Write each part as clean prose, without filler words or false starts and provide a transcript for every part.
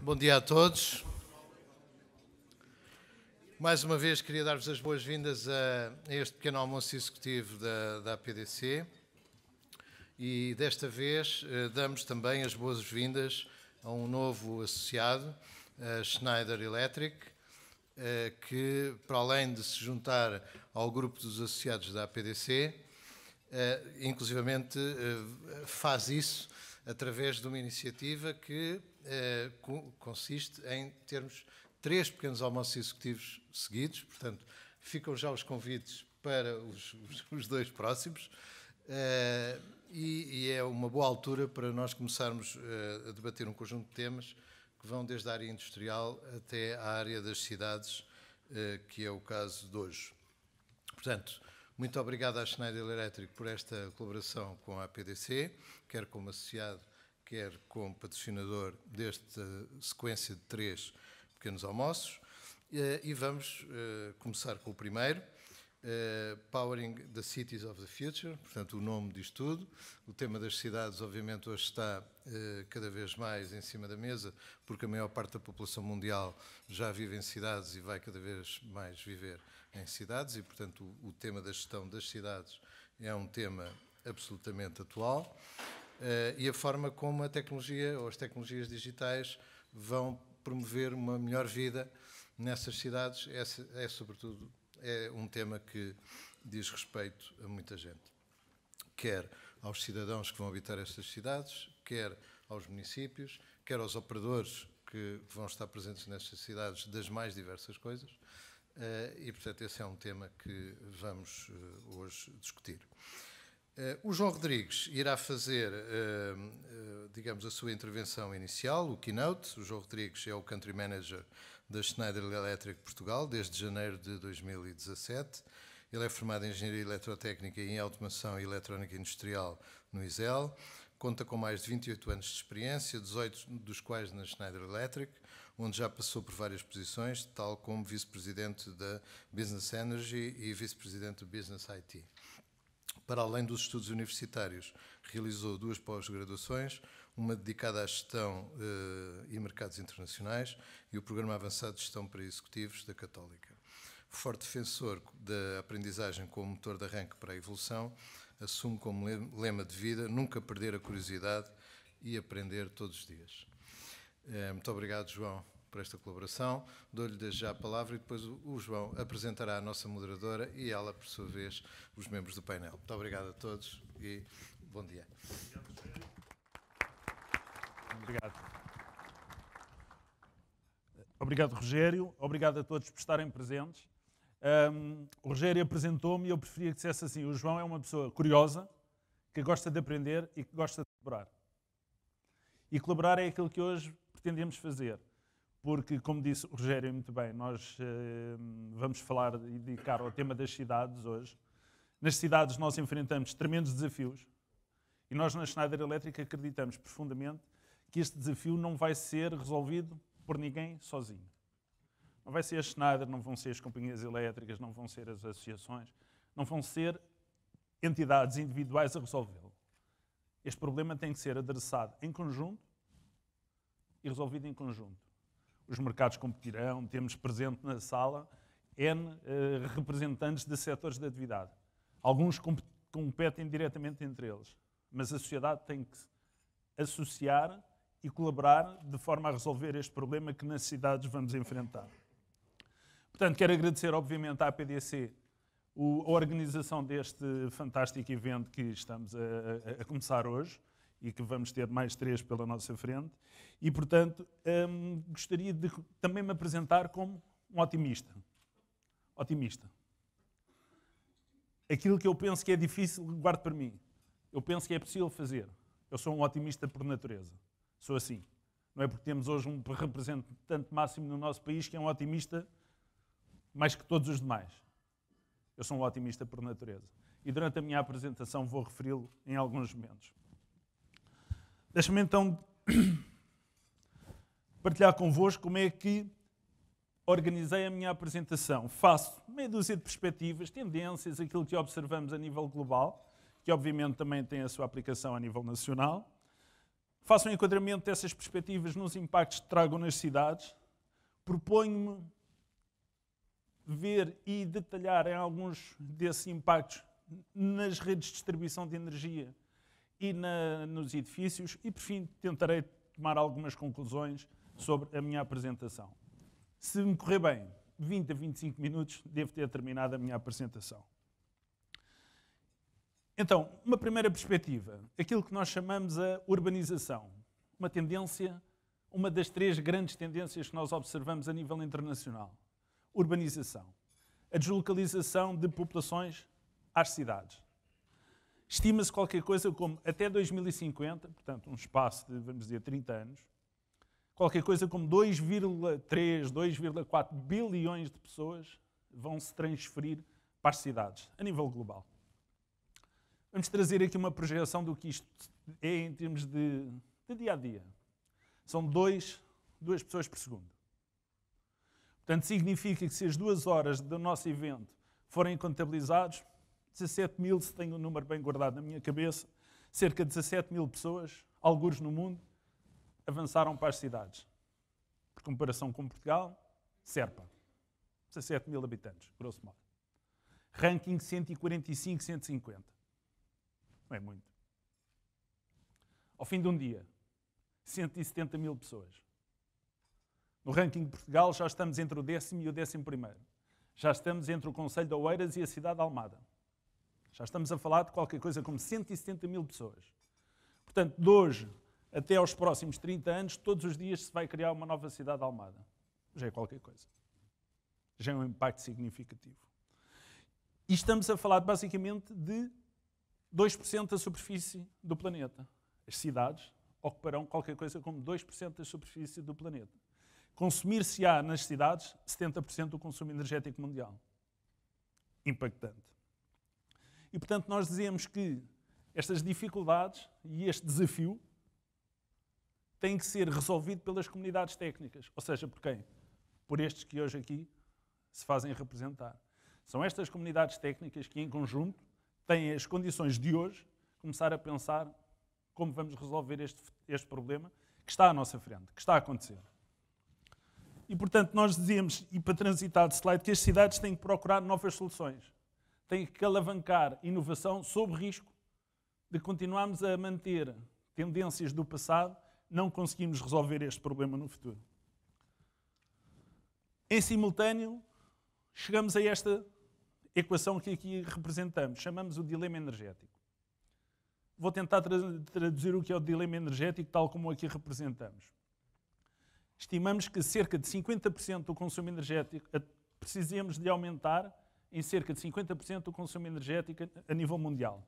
Bom dia a todos. Mais uma vez queria dar-vos as boas-vindas a este pequeno almoço executivo da APDC e desta vez damos também as boas-vindas a um novo associado, a Schneider Electric, que para além de se juntar ao grupo dos associados da APDC, inclusivamente faz isso através de uma iniciativa que consiste em termos 3 pequenos almoços executivos seguidos, portanto, ficam já os convites para os 2 próximos e é uma boa altura para nós começarmos a debater um conjunto de temas que vão desde a área industrial até à área das cidades, que é o caso de hoje. Portanto, muito obrigado à Schneider Electric por esta colaboração com a APDC, quer como associado, quer como patrocinador desta sequência de 3 pequenos almoços. E vamos começar com o primeiro, Powering the Cities of the Future, portanto o nome diz tudo. O tema das cidades, obviamente, hoje está cada vez mais em cima da mesa, porque a maior parte da população mundial já vive em cidades e vai cada vez mais viver em cidades e, portanto, o tema da gestão das cidades é um tema absolutamente atual. E a forma como a tecnologia ou as tecnologias digitais vão promover uma melhor vida nessas cidades sobretudo, um tema que diz respeito a muita gente. Quer aos cidadãos que vão habitar estas cidades, quer aos municípios, quer aos operadores que vão estar presentes nestas cidades das mais diversas coisas. E, portanto, esse é um tema que vamos hoje discutir. O João Rodrigues irá fazer, digamos, a sua intervenção inicial, o keynote. O João Rodrigues é o Country Manager da Schneider Electric Portugal desde janeiro de 2017. Ele é formado em Engenharia Eletrotécnica e em Automação e Eletrónica Industrial no ISEL. Conta com mais de 28 anos de experiência, 18 dos quais na Schneider Electric, onde já passou por várias posições, tal como Vice-Presidente da Business Energy e Vice-Presidente do Business IT. Para além dos estudos universitários, realizou 2 pós-graduações, uma dedicada à gestão e mercados internacionais e o Programa Avançado de Gestão para Executivos da Católica. Forte defensor da aprendizagem como motor de arranque para a evolução, assume como lema de vida nunca perder a curiosidade e aprender todos os dias. Muito obrigado, João, por esta colaboração. Dou-lhe desde já a palavra e depois o João apresentará a nossa moderadora e ela, por sua vez, os membros do painel. Muito obrigado a todos e bom dia. Obrigado. Obrigado, Rogério. Obrigado a todos por estarem presentes. O Rogério apresentou-me e eu preferia que dissesse assim: o João é uma pessoa curiosa, que gosta de aprender e que gosta de colaborar. E colaborar é aquilo que hoje pretendemos fazer. Porque, como disse o Rogério muito bem, nós vamos falar e dedicar ao tema das cidades hoje. Nas cidades nós enfrentamos tremendos desafios e nós na Schneider Electric acreditamos profundamente que este desafio não vai ser resolvido por ninguém sozinho. Não vai ser a Schneider, não vão ser as companhias elétricas, não vão ser as associações, não vão ser entidades individuais a resolvê-lo. Este problema tem que ser adressado em conjunto e resolvido em conjunto. Os mercados competirão, temos presente na sala N representantes de setores de atividade. Alguns competem diretamente entre eles, mas a sociedade tem que associar e colaborar de forma a resolver este problema que nas cidades vamos enfrentar. Portanto, quero agradecer, obviamente, à APDC a organização deste fantástico evento que estamos a começar hoje e que vamos ter mais 3 pela nossa frente. E, portanto, gostaria de também me apresentar como um otimista. Otimista. Aquilo que eu penso que é difícil, guardo para mim. Eu penso que é possível fazer. Eu sou um otimista por natureza. Sou assim. Não é porque temos hoje um representante máximo no nosso país que é um otimista mais que todos os demais. Eu sou um otimista por natureza. E durante a minha apresentação vou referi-lo em alguns momentos. Deixa-me então partilhar convosco como é que organizei a minha apresentação. Faço meia dúzia de perspectivas, tendências, aquilo que observamos a nível global, que obviamente também tem a sua aplicação a nível nacional. faço um enquadramento dessas perspectivas nos impactos que tragam nas cidades, proponho-me ver e detalhar em alguns desses impactos nas redes de distribuição de energia e nos edifícios e, por fim, tentarei tomar algumas conclusões sobre a minha apresentação. Se me correr bem, 20 a 25 minutos, devo ter terminado a minha apresentação. Então, uma primeira perspectiva, aquilo que nós chamamos a urbanização. Uma tendência, uma das 3 grandes tendências que nós observamos a nível internacional. Urbanização. A deslocalização de populações às cidades. Estima-se qualquer coisa como, até 2050, portanto, um espaço de, vamos dizer, 30 anos, qualquer coisa como 2,3, 2,4 bilhões de pessoas vão se transferir para as cidades, a nível global. Vamos trazer aqui uma projeção do que isto é em termos de dia a dia. São 2 pessoas por segundo. Portanto, significa que se as 2 horas do nosso evento forem contabilizados, 17 mil, se tenho o número bem guardado na minha cabeça, cerca de 17 mil pessoas, algures no mundo, avançaram para as cidades. Por comparação com Portugal, Serpa, 17 mil habitantes, grosso modo. Ranking 145, 150. Não é muito. Ao fim de um dia, 170 mil pessoas. No ranking de Portugal já estamos entre o 10º e o 11º. Já estamos entre o Concelho de Oeiras e a cidade de Almada. Já estamos a falar de qualquer coisa como 170 mil pessoas. Portanto, de hoje até aos próximos 30 anos, todos os dias se vai criar uma nova cidade de Almada. Já é qualquer coisa. Já é um impacto significativo. E estamos a falar basicamente de 2% da superfície do planeta. As cidades ocuparão qualquer coisa como 2% da superfície do planeta. Consumir-se-á nas cidades 70% do consumo energético mundial. Impactante. E, portanto, nós dizemos que estas dificuldades e este desafio têm que ser resolvido pelas comunidades técnicas. Ou seja, por quem? Por estes que hoje aqui se fazem representar. São estas comunidades técnicas que, em conjunto, têm as condições de hoje começar a pensar como vamos resolver este problema que está à nossa frente, que está a acontecer. E, portanto, nós dizemos, e para transitar de slide, que as cidades têm que procurar novas soluções. Têm que alavancar inovação sob risco de continuarmos a manter tendências do passado, não conseguimos resolver este problema no futuro. Em simultâneo, chegamos a esta equação que aqui representamos, chamamos o dilema energético. Vou tentar traduzir o que é o dilema energético, tal como aqui representamos. Estimamos que cerca de 50% do consumo energético, precisamos de aumentar em cerca de 50% o consumo energético a nível mundial.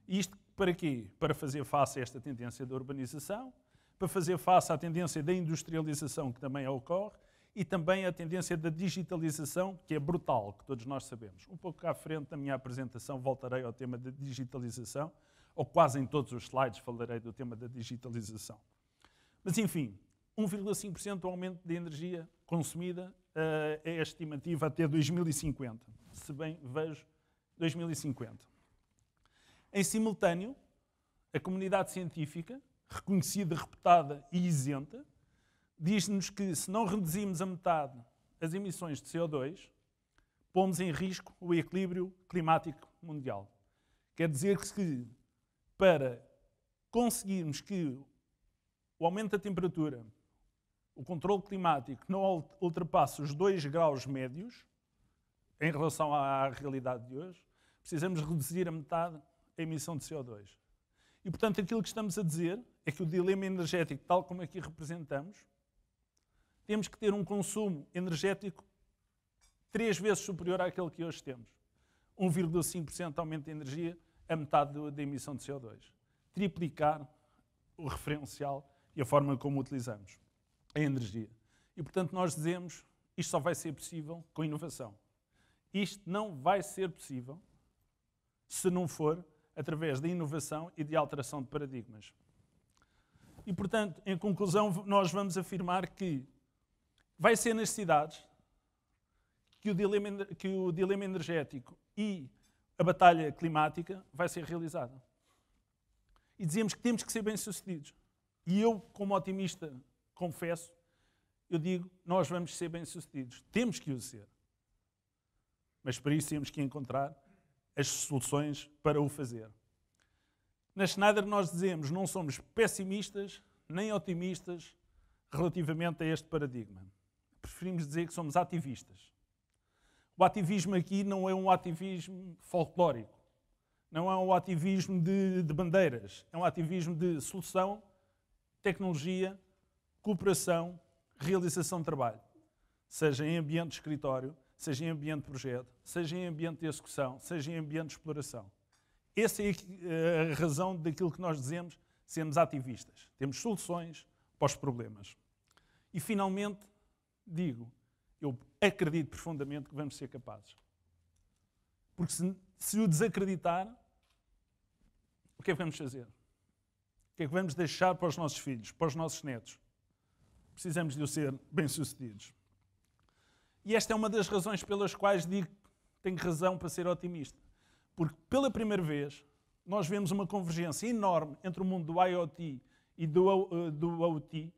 Isto para quê? Para fazer face a esta tendência da urbanização, para fazer face à tendência da industrialização que também ocorre e também à tendência da digitalização, que é brutal, que todos nós sabemos. Um pouco à frente da minha apresentação voltarei ao tema da digitalização, ou quase em todos os slides falarei do tema da digitalização. Mas, enfim, 1,5% do aumento de energia consumida é a estimativa até 2050. Se bem vejo, 2050. Em simultâneo, a comunidade científica, reconhecida, reputada e isenta, diz-nos que se não reduzirmos a metade as emissões de CO2, pomos em risco o equilíbrio climático mundial. Quer dizer que para conseguirmos que o aumento da temperatura, o controle climático não ultrapasse os 2 graus médios, em relação à realidade de hoje, precisamos reduzir a metade a emissão de CO2. E, portanto, aquilo que estamos a dizer é que o dilema energético, tal como aqui representamos, temos que ter um consumo energético 3 vezes superior àquele que hoje temos. 1,5% de aumento de energia, a metade da emissão de CO2. Triplicar o referencial e a forma como utilizamos a energia. E, portanto, nós dizemos isto só vai ser possível com inovação. Isto não vai ser possível se não for através da inovação e de alteração de paradigmas. E, portanto, em conclusão, nós vamos afirmar que vai ser nas cidades que o dilema energético e a batalha climática vai ser realizada. e dizemos que temos que ser bem-sucedidos. E eu, como otimista, confesso, eu digo, nós vamos ser bem-sucedidos. Temos que o ser. Mas para isso temos que encontrar as soluções para o fazer. Na Schneider nós dizemos, não somos pessimistas nem otimistas relativamente a este paradigma. Preferimos dizer que somos ativistas. O ativismo aqui não é um ativismo folclórico, não é um ativismo de bandeiras, é um ativismo de solução, tecnologia, cooperação, realização de trabalho, seja em ambiente de escritório, seja em ambiente de projeto, seja em ambiente de execução, seja em ambiente de exploração. Essa é a razão daquilo que nós dizemos sermos ativistas. Temos soluções para os problemas. E, finalmente, digo, eu acredito profundamente que vamos ser capazes. Porque se o desacreditar, o que é que vamos fazer? O que é que vamos deixar para os nossos filhos, para os nossos netos? Precisamos de o ser bem-sucedidos. E esta é uma das razões pelas quais digo que tenho razão para ser otimista. Porque, pela primeira vez, nós vemos uma convergência enorme entre o mundo do IoT e do OT,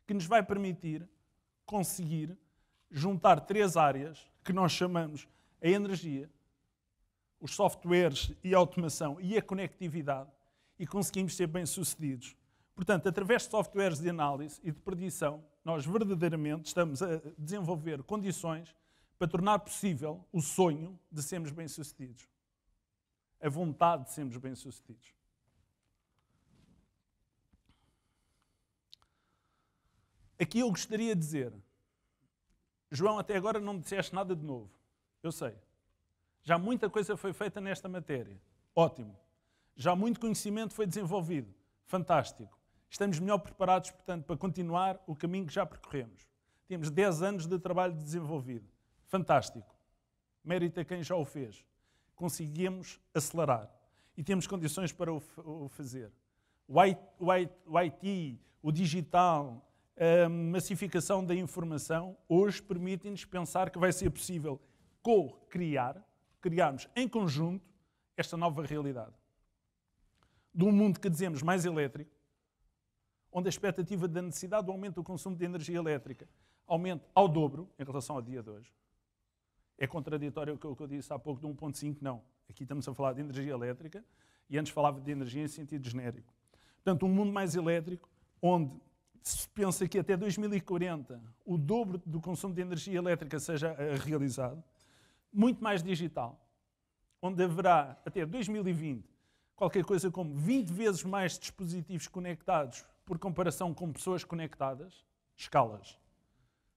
que nos vai permitir conseguir juntar 3 áreas que nós chamamos a energia, os softwares e a automação e a conectividade, e conseguimos ser bem-sucedidos. Portanto, através de softwares de análise e de predição, nós verdadeiramente estamos a desenvolver condições para tornar possível o sonho de sermos bem-sucedidos. A vontade de sermos bem-sucedidos. Aqui eu gostaria de dizer, João, até agora não me disseste nada de novo. Eu sei. Já muita coisa foi feita nesta matéria. Ótimo. Já muito conhecimento foi desenvolvido. Fantástico. Estamos melhor preparados, portanto, para continuar o caminho que já percorremos. Temos 10 anos de trabalho desenvolvido. Fantástico. Mérito a quem já o fez. Conseguimos acelerar. E temos condições para o fazer. O IT, o digital, a massificação da informação, hoje permitem-nos pensar que vai ser possível criarmos em conjunto esta nova realidade. De um mundo que dizemos mais elétrico, onde a expectativa da necessidade do aumento do consumo de energia elétrica aumenta ao dobro em relação ao dia de hoje. É contraditório com o que eu disse há pouco de 1.5, não. Aqui estamos a falar de energia elétrica e antes falava de energia em sentido genérico. Portanto, um mundo mais elétrico, onde se pensa que até 2040 o dobro do consumo de energia elétrica seja realizado, muito mais digital, onde haverá até 2020 qualquer coisa como 20 vezes mais dispositivos conectados por comparação com pessoas conectadas, escalas.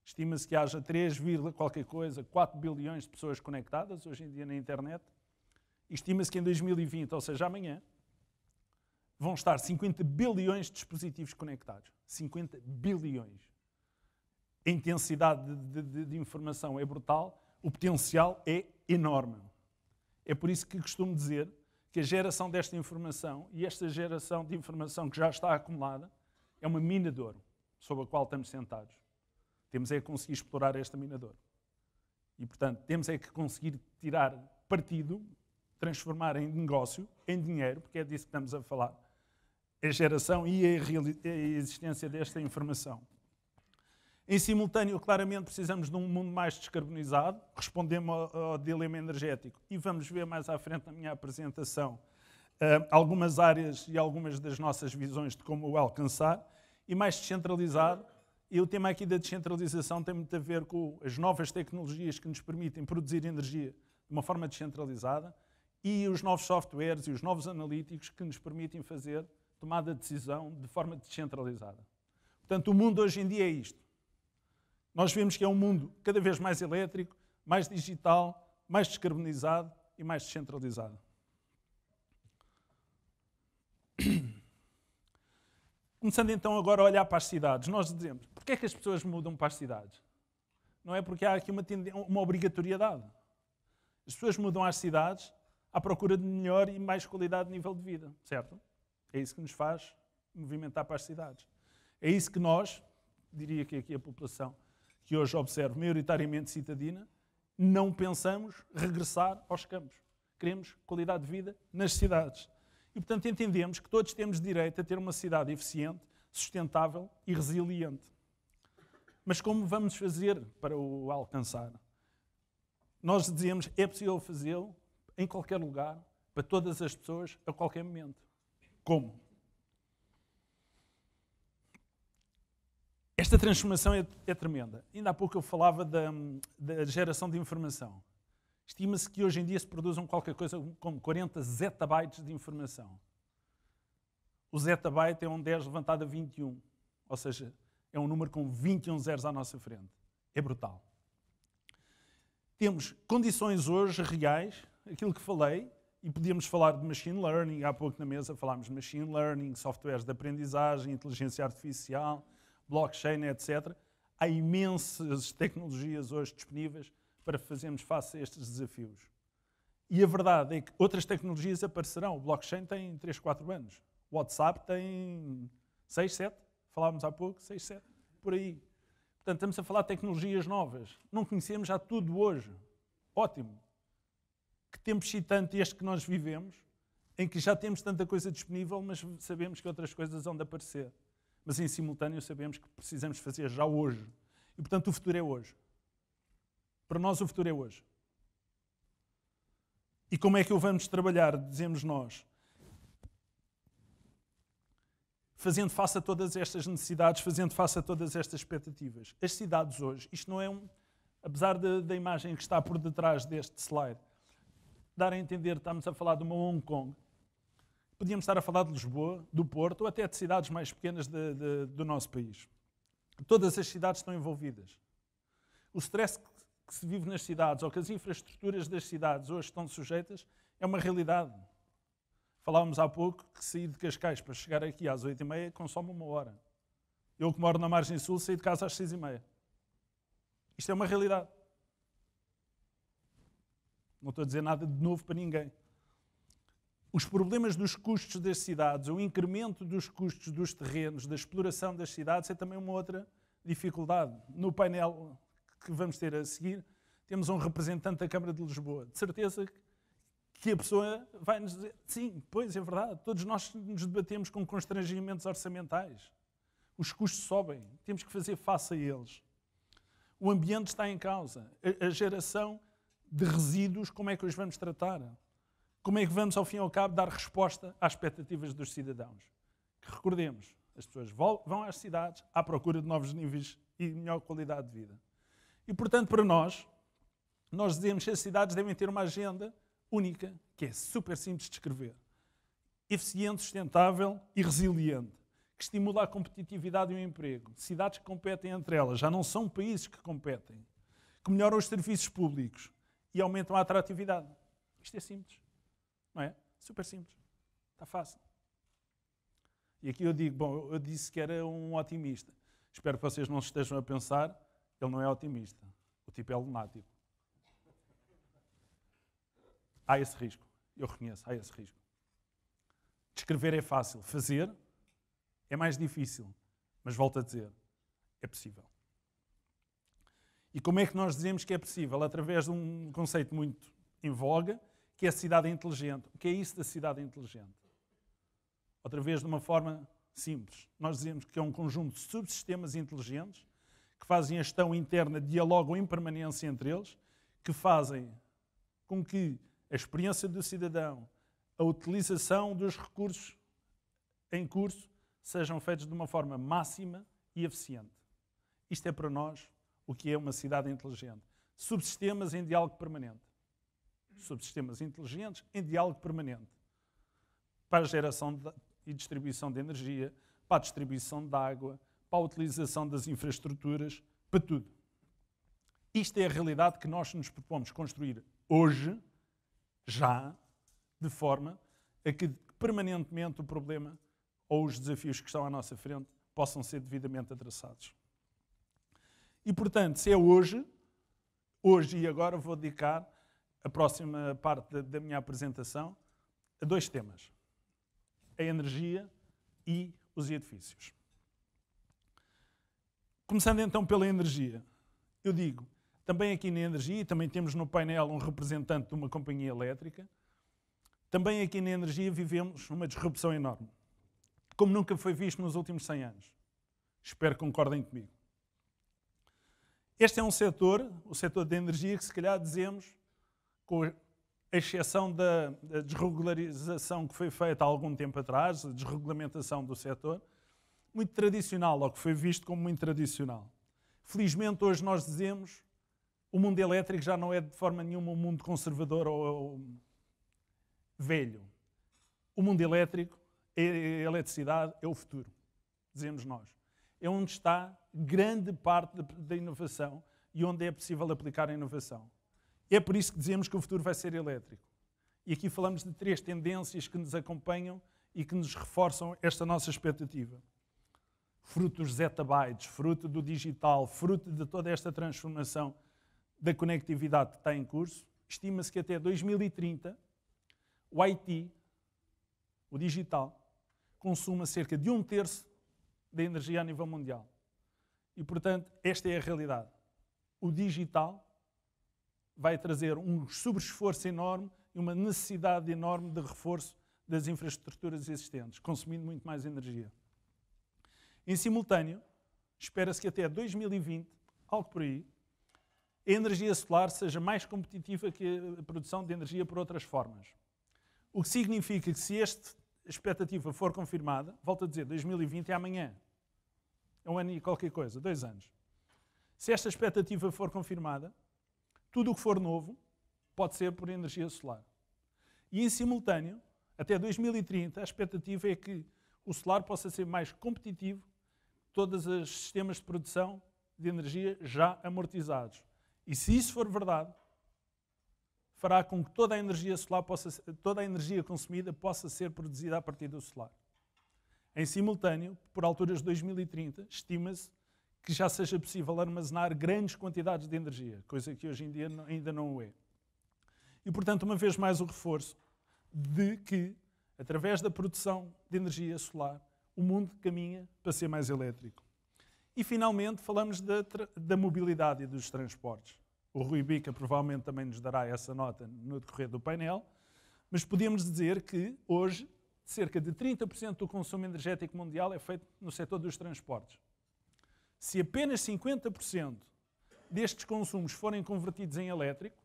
Estima-se que haja 3, qualquer coisa, 4 bilhões de pessoas conectadas hoje em dia na internet. E estima-se que em 2020, ou seja, amanhã, vão estar 50 bilhões de dispositivos conectados. 50 bilhões. A intensidade de informação é brutal, o potencial é enorme. É por isso que costumo dizer que a geração desta informação e esta geração de informação que já está acumulada é uma mina de ouro sobre a qual estamos sentados. Temos é que conseguir explorar esta mina de ouro. E, portanto, temos é que conseguir tirar partido, transformar em negócio, em dinheiro, porque é disso que estamos a falar, a geração e a existência desta informação. Em simultâneo, claramente, precisamos de um mundo mais descarbonizado, respondemos ao dilema energético e vamos ver mais à frente na minha apresentação algumas áreas e algumas das nossas visões de como o alcançar, e mais descentralizado. E o tema aqui da descentralização tem muito a ver com as novas tecnologias que nos permitem produzir energia de uma forma descentralizada e os novos softwares e os novos analíticos que nos permitem fazer tomada de decisão de forma descentralizada. Portanto, o mundo hoje em dia é isto. Nós vemos que é um mundo cada vez mais elétrico, mais digital, mais descarbonizado e mais descentralizado. Começando então agora a olhar para as cidades, nós dizemos, porquê é que as pessoas mudam para as cidades? Não é porque há aqui uma obrigatoriedade. As pessoas mudam às cidades à procura de melhor e mais qualidade de nível de vida, certo? É isso que nos faz movimentar para as cidades. É isso que nós, diria que aqui a população que hoje observo maioritariamente citadina, não pensamos regressar aos campos. Queremos qualidade de vida nas cidades. E E, portanto, entendemos que todos temos direito a ter uma cidade eficiente, sustentável e resiliente. Mas como vamos fazer para o alcançar? Nós dizemos que é possível fazê-lo em qualquer lugar, para todas as pessoas, a qualquer momento. Como? Esta transformação é tremenda. Ainda há pouco eu falava da geração de informação. Estima-se que hoje em dia se produzam qualquer coisa como 40 zettabytes de informação. O zettabyte é um 10 levantado a 21. Ou seja, é um número com 21 zeros à nossa frente. É brutal. Temos condições hoje reais, aquilo que falei, e podíamos falar de machine learning, há pouco na mesa falámos de machine learning, softwares de aprendizagem, inteligência artificial, blockchain, etc. Há imensas tecnologias hoje disponíveis para fazermos face a estes desafios. E a verdade é que outras tecnologias aparecerão. O blockchain tem 3, 4 anos. O WhatsApp tem 6, 7. Falávamos há pouco, 6, 7. Por aí. Portanto, estamos a falar de tecnologias novas. Não conhecemos já tudo hoje. Ótimo. Que tempo excitante este que nós vivemos, em que já temos tanta coisa disponível, mas sabemos que outras coisas vão de aparecer. Mas em simultâneo sabemos que precisamos fazer já hoje. E, portanto, o futuro é hoje. Para nós o futuro é hoje. E como é que o vamos trabalhar, dizemos nós? Fazendo face a todas estas necessidades, fazendo face a todas estas expectativas. As cidades hoje, isto não é apesar da imagem que está por detrás deste slide, dar a entender, estamos a falar de uma Hong Kong. Podíamos estar a falar de Lisboa, do Porto, ou até de cidades mais pequenas do nosso país. Todas as cidades estão envolvidas. O stress que se vive nas cidades, ou que as infraestruturas das cidades hoje estão sujeitas, é uma realidade. Falávamos há pouco que sair de Cascais para chegar aqui às 8h30 consome 1 hora. Eu que moro na margem sul saí de casa às 6h30. Isto é uma realidade. Não estou a dizer nada de novo para ninguém. Os problemas dos custos das cidades, o incremento dos custos dos terrenos, da exploração das cidades é também uma outra dificuldade. No painel que vamos ter a seguir, temos um representante da Câmara de Lisboa. De certeza que a pessoa vai nos dizer, sim, pois é verdade, todos nós nos debatemos com constrangimentos orçamentais. Os custos sobem, temos que fazer face a eles. O ambiente está em causa. A geração de resíduos, como é que os vamos tratar? Como é que vamos, ao fim e ao cabo, dar resposta às expectativas dos cidadãos? Que recordemos, as pessoas vão às cidades à procura de novos níveis e melhor qualidade de vida. E, portanto, para nós dizemos que as cidades devem ter uma agenda única, que é super simples de escrever. Eficiente, sustentável e resiliente, que estimula a competitividade e o emprego. Cidades que competem entre elas, já não são países que competem, que melhoram os serviços públicos e aumentam a atratividade. Isto é simples. Não é? Super simples. Está fácil. E aqui eu digo, bom, eu disse que era um otimista. Espero que vocês não estejam a pensar, ele não é otimista. O tipo é lunático. Há esse risco. Eu reconheço, há esse risco. Descrever é fácil. Fazer é mais difícil. Mas volto a dizer, é possível. E como é que nós dizemos que é possível? Através de um conceito muito em voga, que é a cidade inteligente. O que é isso da cidade inteligente? Outra vez, de uma forma simples. Nós dizemos que é um conjunto de subsistemas inteligentes que fazem a gestão interna, dialogam em permanência entre eles, que fazem com que a experiência do cidadão, a utilização dos recursos em curso, sejam feitos de uma forma máxima e eficiente. Isto é para nós o que é uma cidade inteligente. Subsistemas em diálogo permanente. Subsistemas inteligentes em diálogo permanente. Para a geração e distribuição de energia, para a distribuição de água, para a utilização das infraestruturas, para tudo. Isto é a realidade que nós nos propomos construir hoje, já, de forma a que permanentemente o problema ou os desafios que estão à nossa frente possam ser devidamente adressados. E, portanto, se é hoje e agora vou dedicar a próxima parte da minha apresentação a 2 temas. A energia e os edifícios. Começando então pela energia. Eu digo, também aqui na energia, também temos no painel um representante de uma companhia elétrica, Também aqui na energia vivemos uma disrupção enorme, como nunca foi visto nos últimos 100 anos. Espero que concordem comigo. Este é um setor, o setor da energia, que se calhar dizemos, com a exceção da desregularização que foi feita há algum tempo atrás, a desregulamentação do setor, muito tradicional, ou que foi visto como muito tradicional. Felizmente, hoje nós dizemos o mundo elétrico já não é de forma nenhuma um mundo conservador ou velho. O mundo elétrico, a eletricidade, é o futuro, dizemos nós. É onde está grande parte da inovação e onde é possível aplicar a inovação. É por isso que dizemos que o futuro vai ser elétrico. E aqui falamos de 3 tendências que nos acompanham e que nos reforçam esta nossa expectativa. Fruto dos zettabytes, fruto do digital, fruto de toda esta transformação da conectividade que está em curso, estima-se que até 2030 o IT, o digital, consuma cerca de 1/3 da energia a nível mundial. E, portanto, esta é a realidade. O digital vai trazer um sobreesforço enorme e uma necessidade enorme de reforço das infraestruturas existentes, consumindo muito mais energia. Em simultâneo, espera-se que até 2020, algo por aí, a energia solar seja mais competitiva que a produção de energia por outras formas. O que significa que, se esta expectativa for confirmada, volto a dizer, 2020 é amanhã. É 1 ano e qualquer coisa, 2 anos. Se esta expectativa for confirmada, tudo o que for novo pode ser por energia solar. E, em simultâneo, até 2030, a expectativa é que o solar possa ser mais competitivo que todos os sistemas de produção de energia já amortizados. E, se isso for verdade, fará com que toda a energia solar toda a energia consumida possa ser produzida a partir do solar. Em simultâneo, por alturas de 2030, estima-se que já seja possível armazenar grandes quantidades de energia, coisa que hoje em dia ainda não o é. E, portanto, uma vez mais o reforço de que, através da produção de energia solar, o mundo caminha para ser mais elétrico. E, finalmente, falamos da mobilidade e dos transportes. O Rui Bica provavelmente também nos dará essa nota no decorrer do painel, mas podemos dizer que, hoje, cerca de 30% do consumo energético mundial é feito no setor dos transportes. Se apenas 50% destes consumos forem convertidos em elétrico,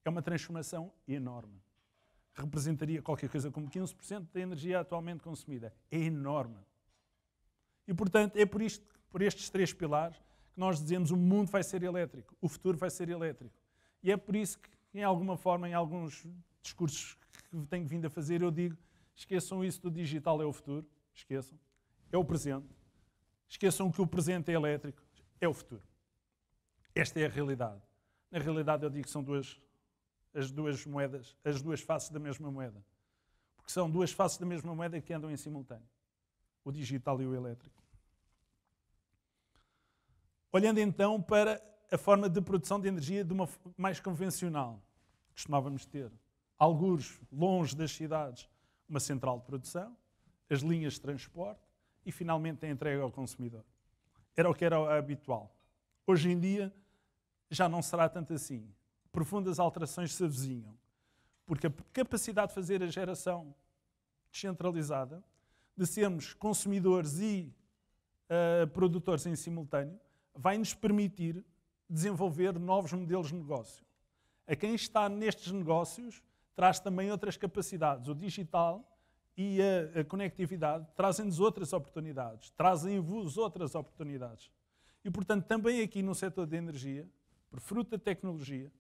é uma transformação enorme. Representaria qualquer coisa como 15% da energia atualmente consumida. É enorme. E, portanto, é por estes 3 pilares que nós dizemos o mundo vai ser elétrico, o futuro vai ser elétrico. E é por isso que, em alguma forma, em alguns discursos que tenho vindo a fazer, eu digo, esqueçam isso do digital é o futuro, esqueçam. É o presente. Esqueçam que o presente é elétrico, é o futuro. Esta é a realidade. Na realidade, eu digo que são as duas moedas, as 2 faces da mesma moeda. Porque são 2 faces da mesma moeda que andam em simultâneo. O digital e o elétrico. Olhando então para a forma de produção de energia de uma mais convencional, costumávamos ter, algures longe das cidades, uma central de produção, as linhas de transporte e, finalmente, a entrega ao consumidor. Era o que era habitual. Hoje em dia, já não será tanto assim. Profundas alterações se avizinham, porque a capacidade de fazer a geração descentralizada, de sermos consumidores e produtores em simultâneo, vai nos permitir desenvolver novos modelos de negócio. A quem está nestes negócios traz também outras capacidades. O digital e a conectividade trazem-nos outras oportunidades, trazem-vos outras oportunidades. E, portanto, também aqui no setor da energia, por fruto da tecnologia,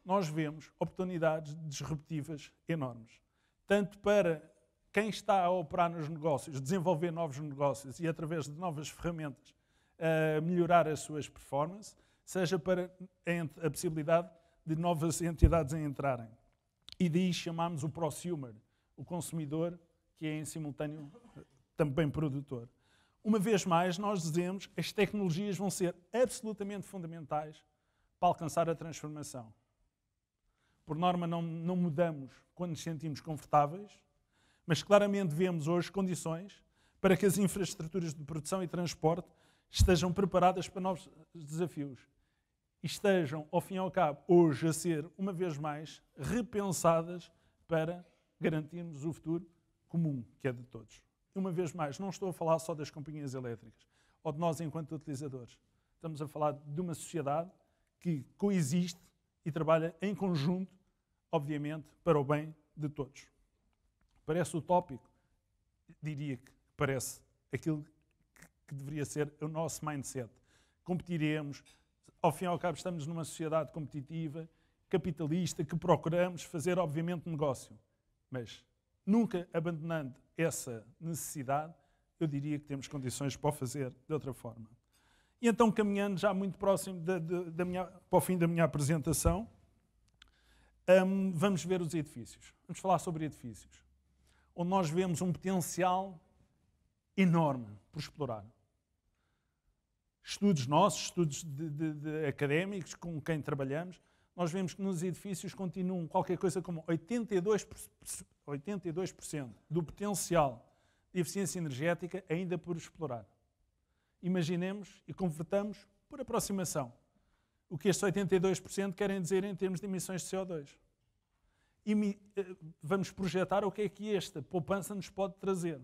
nós vemos oportunidades disruptivas enormes. Tanto para quem está a operar nos negócios, desenvolver novos negócios e, através de novas ferramentas, melhorar as suas performances, seja para a possibilidade de novas entidades a entrarem. E daí chamamos o prosumer, o consumidor, que é em simultâneo também produtor. Uma vez mais, nós dizemos que as tecnologias vão ser absolutamente fundamentais para alcançar a transformação. Por norma, não mudamos quando nos sentimos confortáveis, mas claramente vemos hoje condições para que as infraestruturas de produção e transporte estejam preparadas para novos desafios e estejam, ao fim e ao cabo, hoje a ser, uma vez mais, repensadas para garantirmos o futuro comum, que é de todos. E uma vez mais, não estou a falar só das companhias elétricas, ou de nós enquanto utilizadores. Estamos a falar de uma sociedade que coexiste e trabalha em conjunto, obviamente, para o bem de todos. Parece utópico? Diria que parece aquilo que deveria ser o nosso mindset. Competiremos, ao fim e ao cabo estamos numa sociedade competitiva, capitalista, que procuramos fazer, obviamente, negócio. Mas, nunca abandonando essa necessidade, eu diria que temos condições para o fazer de outra forma. E então, caminhando já muito próximo para o fim da minha apresentação, vamos ver os edifícios. Vamos falar sobre edifícios, onde nós vemos um potencial enorme por explorar. Estudos nossos, estudos de académicos com quem trabalhamos, nós vemos que nos edifícios continuam qualquer coisa como 82% do potencial de eficiência energética ainda por explorar. Imaginemos e convertamos por aproximação o que estes 82% querem dizer em termos de emissões de CO2. E vamos projetar o que é que esta poupança nos pode trazer.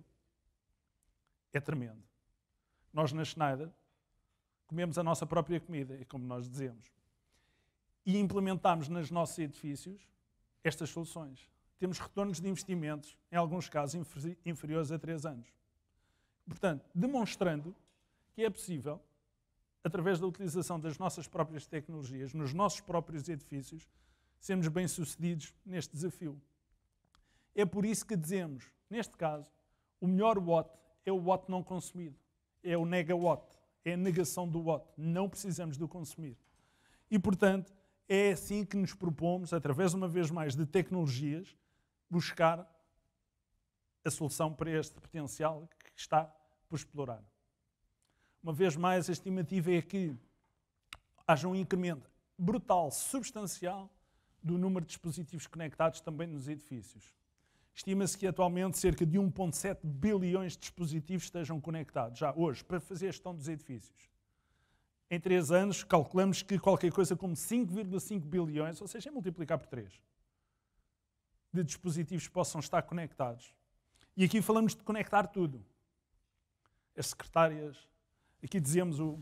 É tremendo. Nós na Schneider comemos a nossa própria comida, é como nós dizemos. E implementamos nos nossos edifícios estas soluções. Temos retornos de investimentos, em alguns casos, inferiores a 3 anos. Portanto, demonstrando que é possível, através da utilização das nossas próprias tecnologias, nos nossos próprios edifícios, sermos bem-sucedidos neste desafio. É por isso que dizemos, neste caso, o melhor watt é o watt não consumido. É o negawatt, é a negação do watt. Não precisamos de o consumir. E, portanto, é assim que nos propomos, através, uma vez mais, de tecnologias, buscar a solução para este potencial que está por explorar. Uma vez mais, a estimativa é que haja um incremento brutal, substancial, do número de dispositivos conectados também nos edifícios. Estima-se que atualmente cerca de 1,7 bilhões de dispositivos estejam conectados, já hoje, para fazer a gestão dos edifícios. Em 3 anos, calculamos que qualquer coisa como 5,5 bilhões, ou seja, é multiplicar por 3, de dispositivos possam estar conectados. E aqui falamos de conectar tudo. As secretárias, aqui dizemos o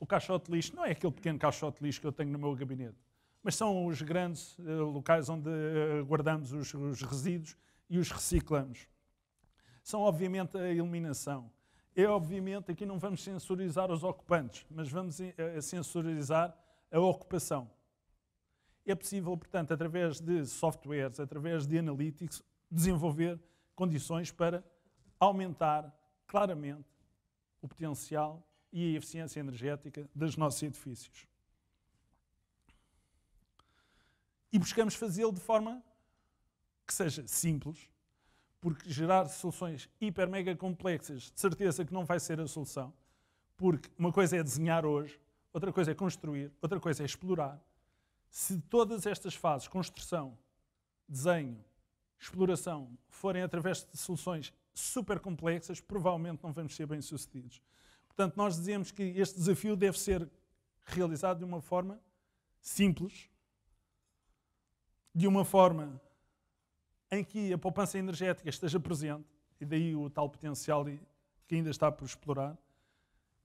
caixote de lixo, não é aquele pequeno caixote de lixo que eu tenho no meu gabinete, mas são os grandes locais onde guardamos os resíduos e os reciclamos. São, obviamente, a iluminação. É, obviamente, aqui não vamos sensorizar os ocupantes, mas vamos sensorizar a ocupação. É possível, portanto, através de softwares, através de analytics, desenvolver condições para aumentar claramente o potencial e a eficiência energética dos nossos edifícios. E buscamos fazê-lo de forma que seja simples, porque gerar soluções hiper mega complexas, de certeza que não vai ser a solução, porque uma coisa é desenhar hoje, outra coisa é construir, outra coisa é explorar. Se todas estas fases, construção, desenho, exploração, forem através de soluções super complexas, provavelmente não vamos ser bem-sucedidos. Portanto, nós dizemos que este desafio deve ser realizado de uma forma simples, de uma forma em que a poupança energética esteja presente, e daí o tal potencial que ainda está por explorar,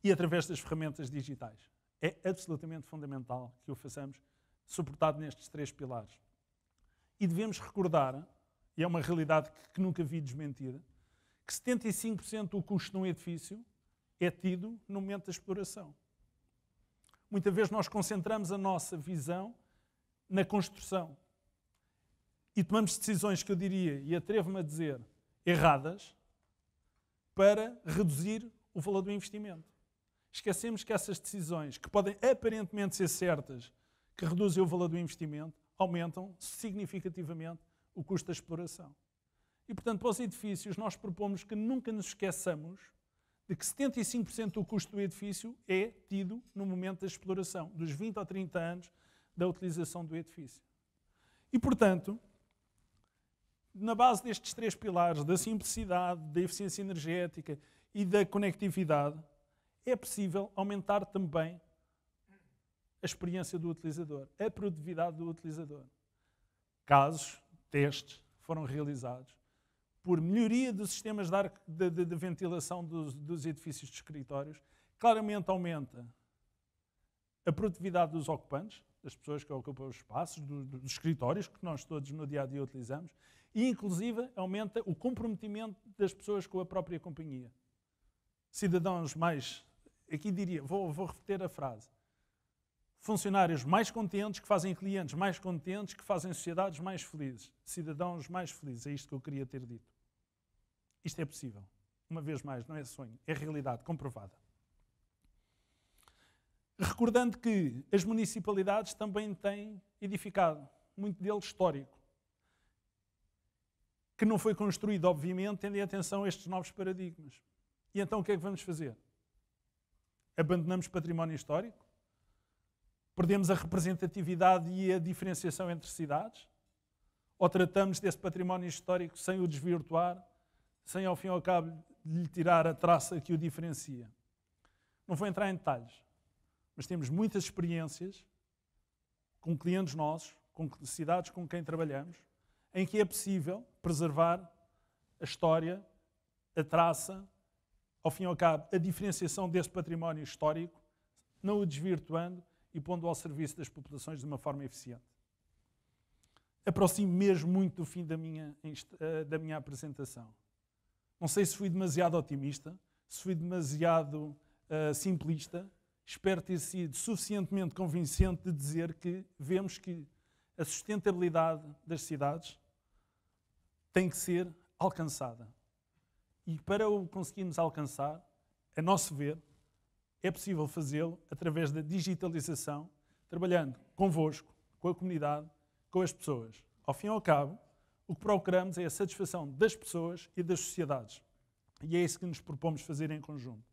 e através das ferramentas digitais. É absolutamente fundamental que o façamos suportado nestes 3 pilares. E devemos recordar, e é uma realidade que nunca vi desmentida, que 75% do custo de um edifício é tido no momento da exploração. Muitas vezes nós concentramos a nossa visão na construção. E tomamos decisões que eu diria, e atrevo-me a dizer, erradas, para reduzir o valor do investimento. Esquecemos que essas decisões, que podem aparentemente ser certas, que reduzem o valor do investimento, aumentam significativamente o custo da exploração. E, portanto, para os edifícios, nós propomos que nunca nos esqueçamos de que 75% do custo do edifício é tido no momento da exploração, dos 20 ou 30 anos da utilização do edifício. E, portanto, na base destes 3 pilares, da simplicidade, da eficiência energética e da conectividade, é possível aumentar também a experiência do utilizador, a produtividade do utilizador. Casos, testes, foram realizados por melhoria dos sistemas de ventilação dos edifícios de escritórios, claramente aumenta a produtividade dos ocupantes, das pessoas que ocupam os espaços, dos escritórios que nós todos no dia-a-dia utilizamos, e inclusive aumenta o comprometimento das pessoas com a própria companhia. Cidadãos mais, aqui diria, vou repetir a frase, funcionários mais contentes, que fazem clientes mais contentes, que fazem sociedades mais felizes, cidadãos mais felizes, é isto que eu queria ter dito. Isto é possível. Uma vez mais, não é sonho, é realidade comprovada. Recordando que as municipalidades também têm edificado, muito dele histórico, que não foi construído, obviamente, tendo em atenção a estes novos paradigmas. E então o que é que vamos fazer? Abandonamos património histórico? Perdemos a representatividade e a diferenciação entre cidades? Ou tratamos desse património histórico sem o desvirtuar, sem ao fim e ao cabo lhe tirar a traça que o diferencia? Não vou entrar em detalhes, mas temos muitas experiências com clientes nossos, com cidades com quem trabalhamos, em que é possível preservar a história, a traça, ao fim e ao cabo, a diferenciação desse património histórico, não o desvirtuando e pondo ao serviço das populações de uma forma eficiente. Aproximo mesmo muito do fim da minha apresentação. Não sei se fui demasiado otimista, se fui demasiado simplista. Espero ter sido suficientemente convincente de dizer que vemos que a sustentabilidade das cidades tem que ser alcançada. E para o conseguirmos alcançar, a nosso ver, é possível fazê-lo através da digitalização, trabalhando convosco, com a comunidade, com as pessoas. Ao fim e ao cabo, o que procuramos é a satisfação das pessoas e das sociedades. E é isso que nos propomos fazer em conjunto.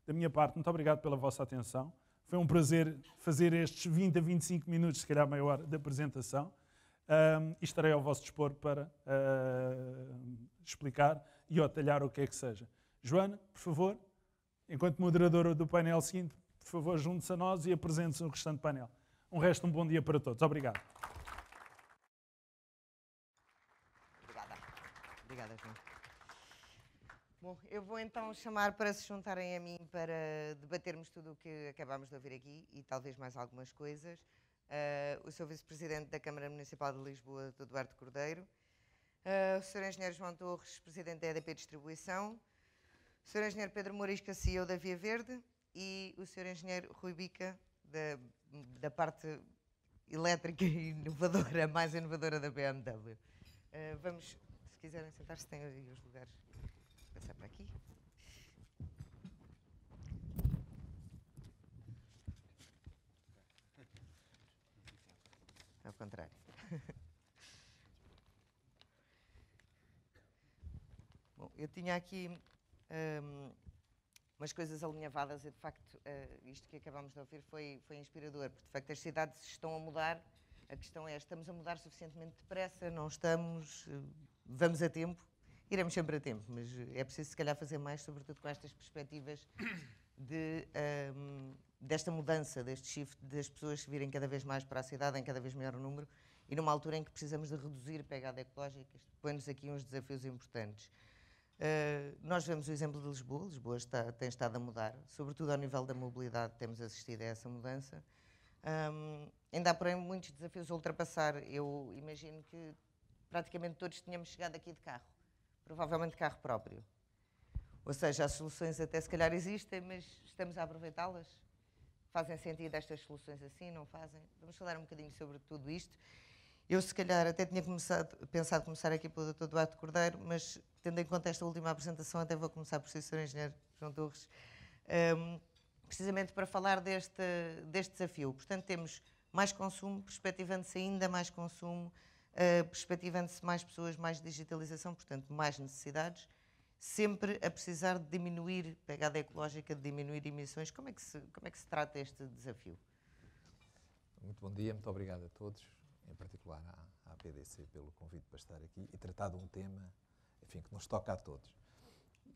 Da minha parte, muito obrigado pela vossa atenção. Foi um prazer fazer estes 20 a 25 minutos, se calhar meia hora, de apresentação. E estarei ao vosso dispor para explicar e atalhar o que é que seja. Joana, por favor, enquanto moderadora do painel seguinte, por favor, junte-se a nós e apresente-se no restante painel. Um bom dia para todos. Obrigado. Obrigada, João. Bom, eu vou então chamar para se juntarem a mim para debatermos tudo o que acabámos de ouvir aqui e talvez mais algumas coisas. O Sr. Vice-Presidente da Câmara Municipal de Lisboa, Dr. Eduardo Cordeiro, o Sr. Engenheiro João Torres, Presidente da EDP Distribuição, o Sr. Engenheiro Pedro Morisca, CEO da Via Verde, e o Sr. Engenheiro Rui Bica, da parte elétrica e inovadora, mais inovadora da BMW. Vamos, se quiserem sentar-se, têm aí os lugares. Vou passar para aqui. Ao contrário. Bom, eu tinha aqui umas coisas alinhavadas e, de facto, isto que acabámos de ouvir foi inspirador, porque, de facto, as cidades estão a mudar. A questão é, estamos a mudar suficientemente depressa? Não estamos? Vamos a tempo? Iremos sempre a tempo, mas é preciso, se calhar, fazer mais, sobretudo com estas perspectivas desta mudança, deste shift, das pessoas que virem cada vez mais para a cidade, em cada vez maior número, e numa altura em que precisamos de reduzir a pegada ecológica. Isto põe-nos aqui uns desafios importantes. Nós vemos o exemplo de Lisboa. Lisboa tem estado a mudar, sobretudo ao nível da mobilidade, temos assistido a essa mudança. Ainda há, porém, muitos desafios a ultrapassar. Eu imagino que praticamente todos tínhamos chegado aqui de carro, provavelmente de carro próprio. Ou seja, as soluções até se calhar existem, mas estamos a aproveitá-las? Fazem sentido estas soluções assim, não fazem? Vamos falar um bocadinho sobre tudo isto. Eu, se calhar, até tinha pensado começar aqui pelo Dr. Eduardo Cordeiro, mas, tendo em conta esta última apresentação, até vou começar por si, Sr. Engenheiro João Torres, precisamente para falar deste desafio. Portanto, temos mais consumo, perspectivando-se ainda mais consumo, perspectivando-se mais pessoas, mais digitalização, portanto, mais necessidades, sempre a precisar de diminuir pegada ecológica, de diminuir emissões. Como é que se trata este desafio? Muito bom dia, muito obrigado a todos, em particular à PDC pelo convite para estar aqui e tratar de um tema, enfim, que nos toca a todos.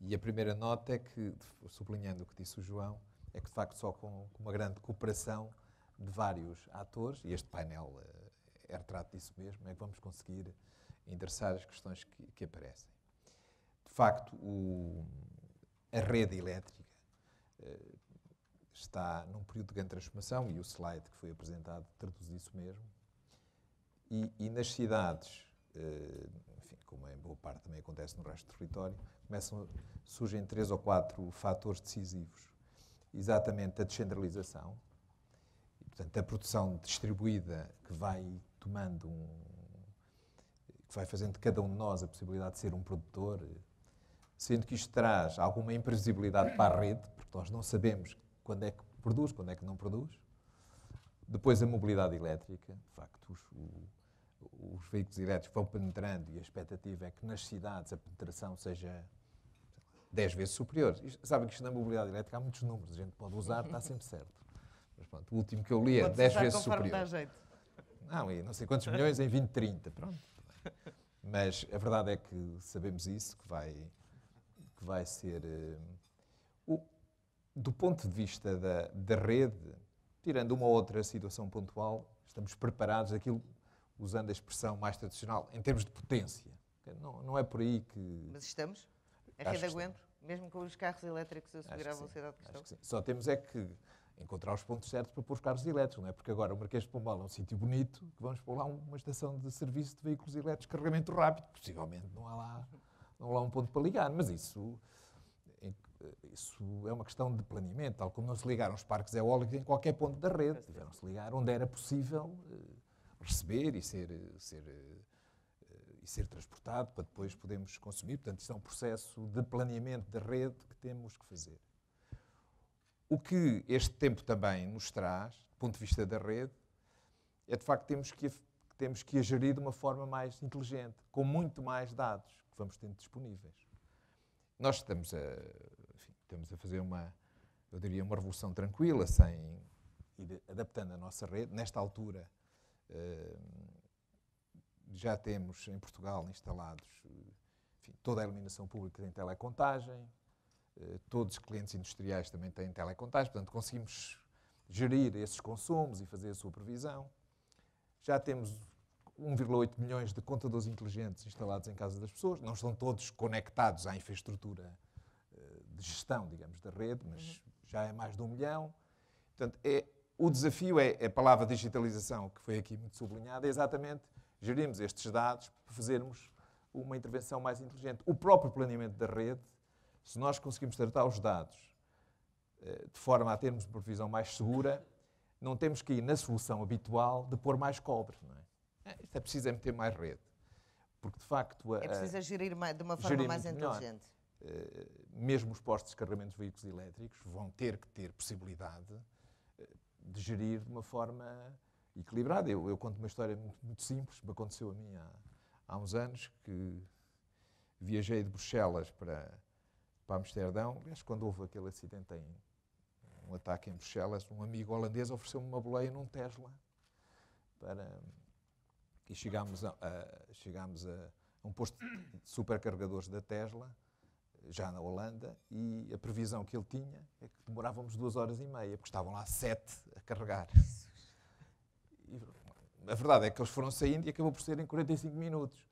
E a primeira nota é que, sublinhando o que disse o João, é que de facto só com uma grande cooperação de vários atores, e este painel é retrato disso mesmo, é que vamos conseguir endereçar as questões que aparecem. De facto, a rede elétrica está num período de grande transformação, e o slide que foi apresentado traduz isso mesmo. E nas cidades, enfim, como em boa parte também acontece no resto do território, surgem 3 ou 4 fatores decisivos. Exatamente a descentralização, e, portanto, a produção distribuída que vai tomando que vai fazendo de cada um de nós a possibilidade de ser um produtor, sendo que isto traz alguma imprevisibilidade para a rede, porque nós não sabemos quando é que produz, quando é que não produz. Depois a mobilidade elétrica, de facto, os veículos elétricos vão penetrando e a expectativa é que nas cidades a penetração seja 10 vezes superior. Sabem que isto na mobilidade elétrica há muitos números, a gente pode usar, está sempre certo. Mas pronto, o último que eu li é 10 vezes superior. Dá jeito. Não, e não sei quantos milhões em 2030, pronto. Mas a verdade é que sabemos isso, que vai ser... do ponto de vista da rede, tirando uma ou outra situação pontual, estamos preparados, aquilo, usando a expressão mais tradicional, em termos de potência. Não é por aí que... Mas estamos? A rede aguenta? Mesmo com os carros elétricos a subir à velocidade que estão? Acho que sim. Só temos é que encontrar os pontos certos para pôr os carros elétricos, não é? Porque agora o Marquês de Pombal é um sítio bonito, que vamos pôr lá uma estação de serviço de veículos elétricos de carregamento rápido. Possivelmente não há lá um ponto para ligar, mas isso é uma questão de planeamento, tal como não se ligaram os parques eólicos em qualquer ponto da rede. Tiveram-se ligar onde era possível receber e ser transportado para depois podermos consumir. Portanto, isto é um processo de planeamento da rede que temos que fazer. O que este tempo também nos traz, do ponto de vista da rede, é de facto que temos que a gerir de uma forma mais inteligente, com muito mais dados que vamos tendo disponíveis. Nós estamos a fazer uma revolução tranquila, sem ir adaptando a nossa rede. Nesta altura, já temos em Portugal instalados, enfim, toda a iluminação pública tem telecontagem, todos os clientes industriais também têm telecontagem, portanto conseguimos gerir esses consumos e fazer a sua previsão. Já temos 1,8 milhões de contadores inteligentes instalados em casa das pessoas, não estão todos conectados à infraestrutura de gestão, digamos, da rede, mas já é mais de 1 milhão. Portanto, o desafio a palavra digitalização, que foi aqui muito sublinhada, é exatamente gerirmos estes dados para fazermos uma intervenção mais inteligente. O próprio planeamento da rede, se nós conseguimos tratar os dados de forma a termos uma previsão mais segura, não temos que ir na solução habitual de pôr mais cobre. Não é? Isto é preciso meter mais rede. Porque, de facto... É preciso gerir de uma forma mais inteligente. Mesmo os postos de carregamento de veículos elétricos vão ter que ter possibilidade de gerir de uma forma equilibrada. Eu conto uma história muito simples, me aconteceu a mim há uns anos, que viajei de Bruxelas para Amsterdão. Aliás, quando houve aquele acidente, um ataque em Bruxelas, um amigo holandês ofereceu-me uma boleia num Tesla. E chegámos a um posto de supercarregadores da Tesla, já na Holanda, e a previsão que ele tinha é que demorávamos 2h30, porque estavam lá 7 a carregar. E a verdade é que eles foram saindo e acabou por ser em 45 minutos.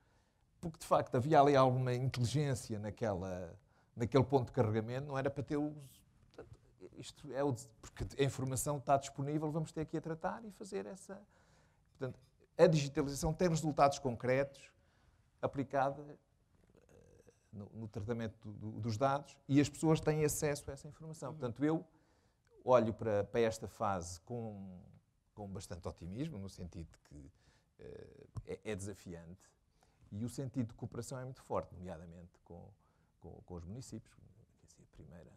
Porque, de facto, havia ali alguma inteligência naquele ponto de carregamento, não era para ter porque a informação está disponível, vamos ter que a tratar e fazer essa... Portanto, a digitalização tem resultados concretos aplicada no tratamento dos dados e as pessoas têm acesso a essa informação. Portanto, eu olho para esta fase com bastante otimismo, no sentido de que é desafiante, e o sentido de cooperação é muito forte, nomeadamente com os municípios. Primeira.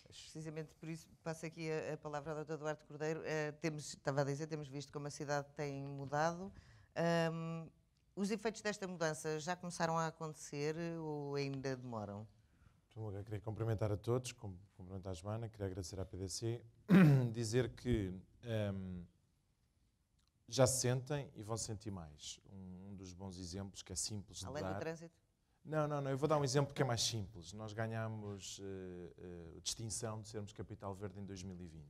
Precisamente por isso passo aqui a palavra ao Dr. Duarte Cordeiro. Estava a dizer, temos visto como a cidade tem mudado. Os efeitos desta mudança já começaram a acontecer ou ainda demoram? Eu queria cumprimentar a todos, cumprimentar a Joana, queria agradecer à PDC, dizer que já se sentem e vão se sentir mais. Um dos bons exemplos que é simples de dar... Além do trânsito? Não, eu vou dar um exemplo que é mais simples. Nós ganhámos distinção de sermos capital verde em 2020.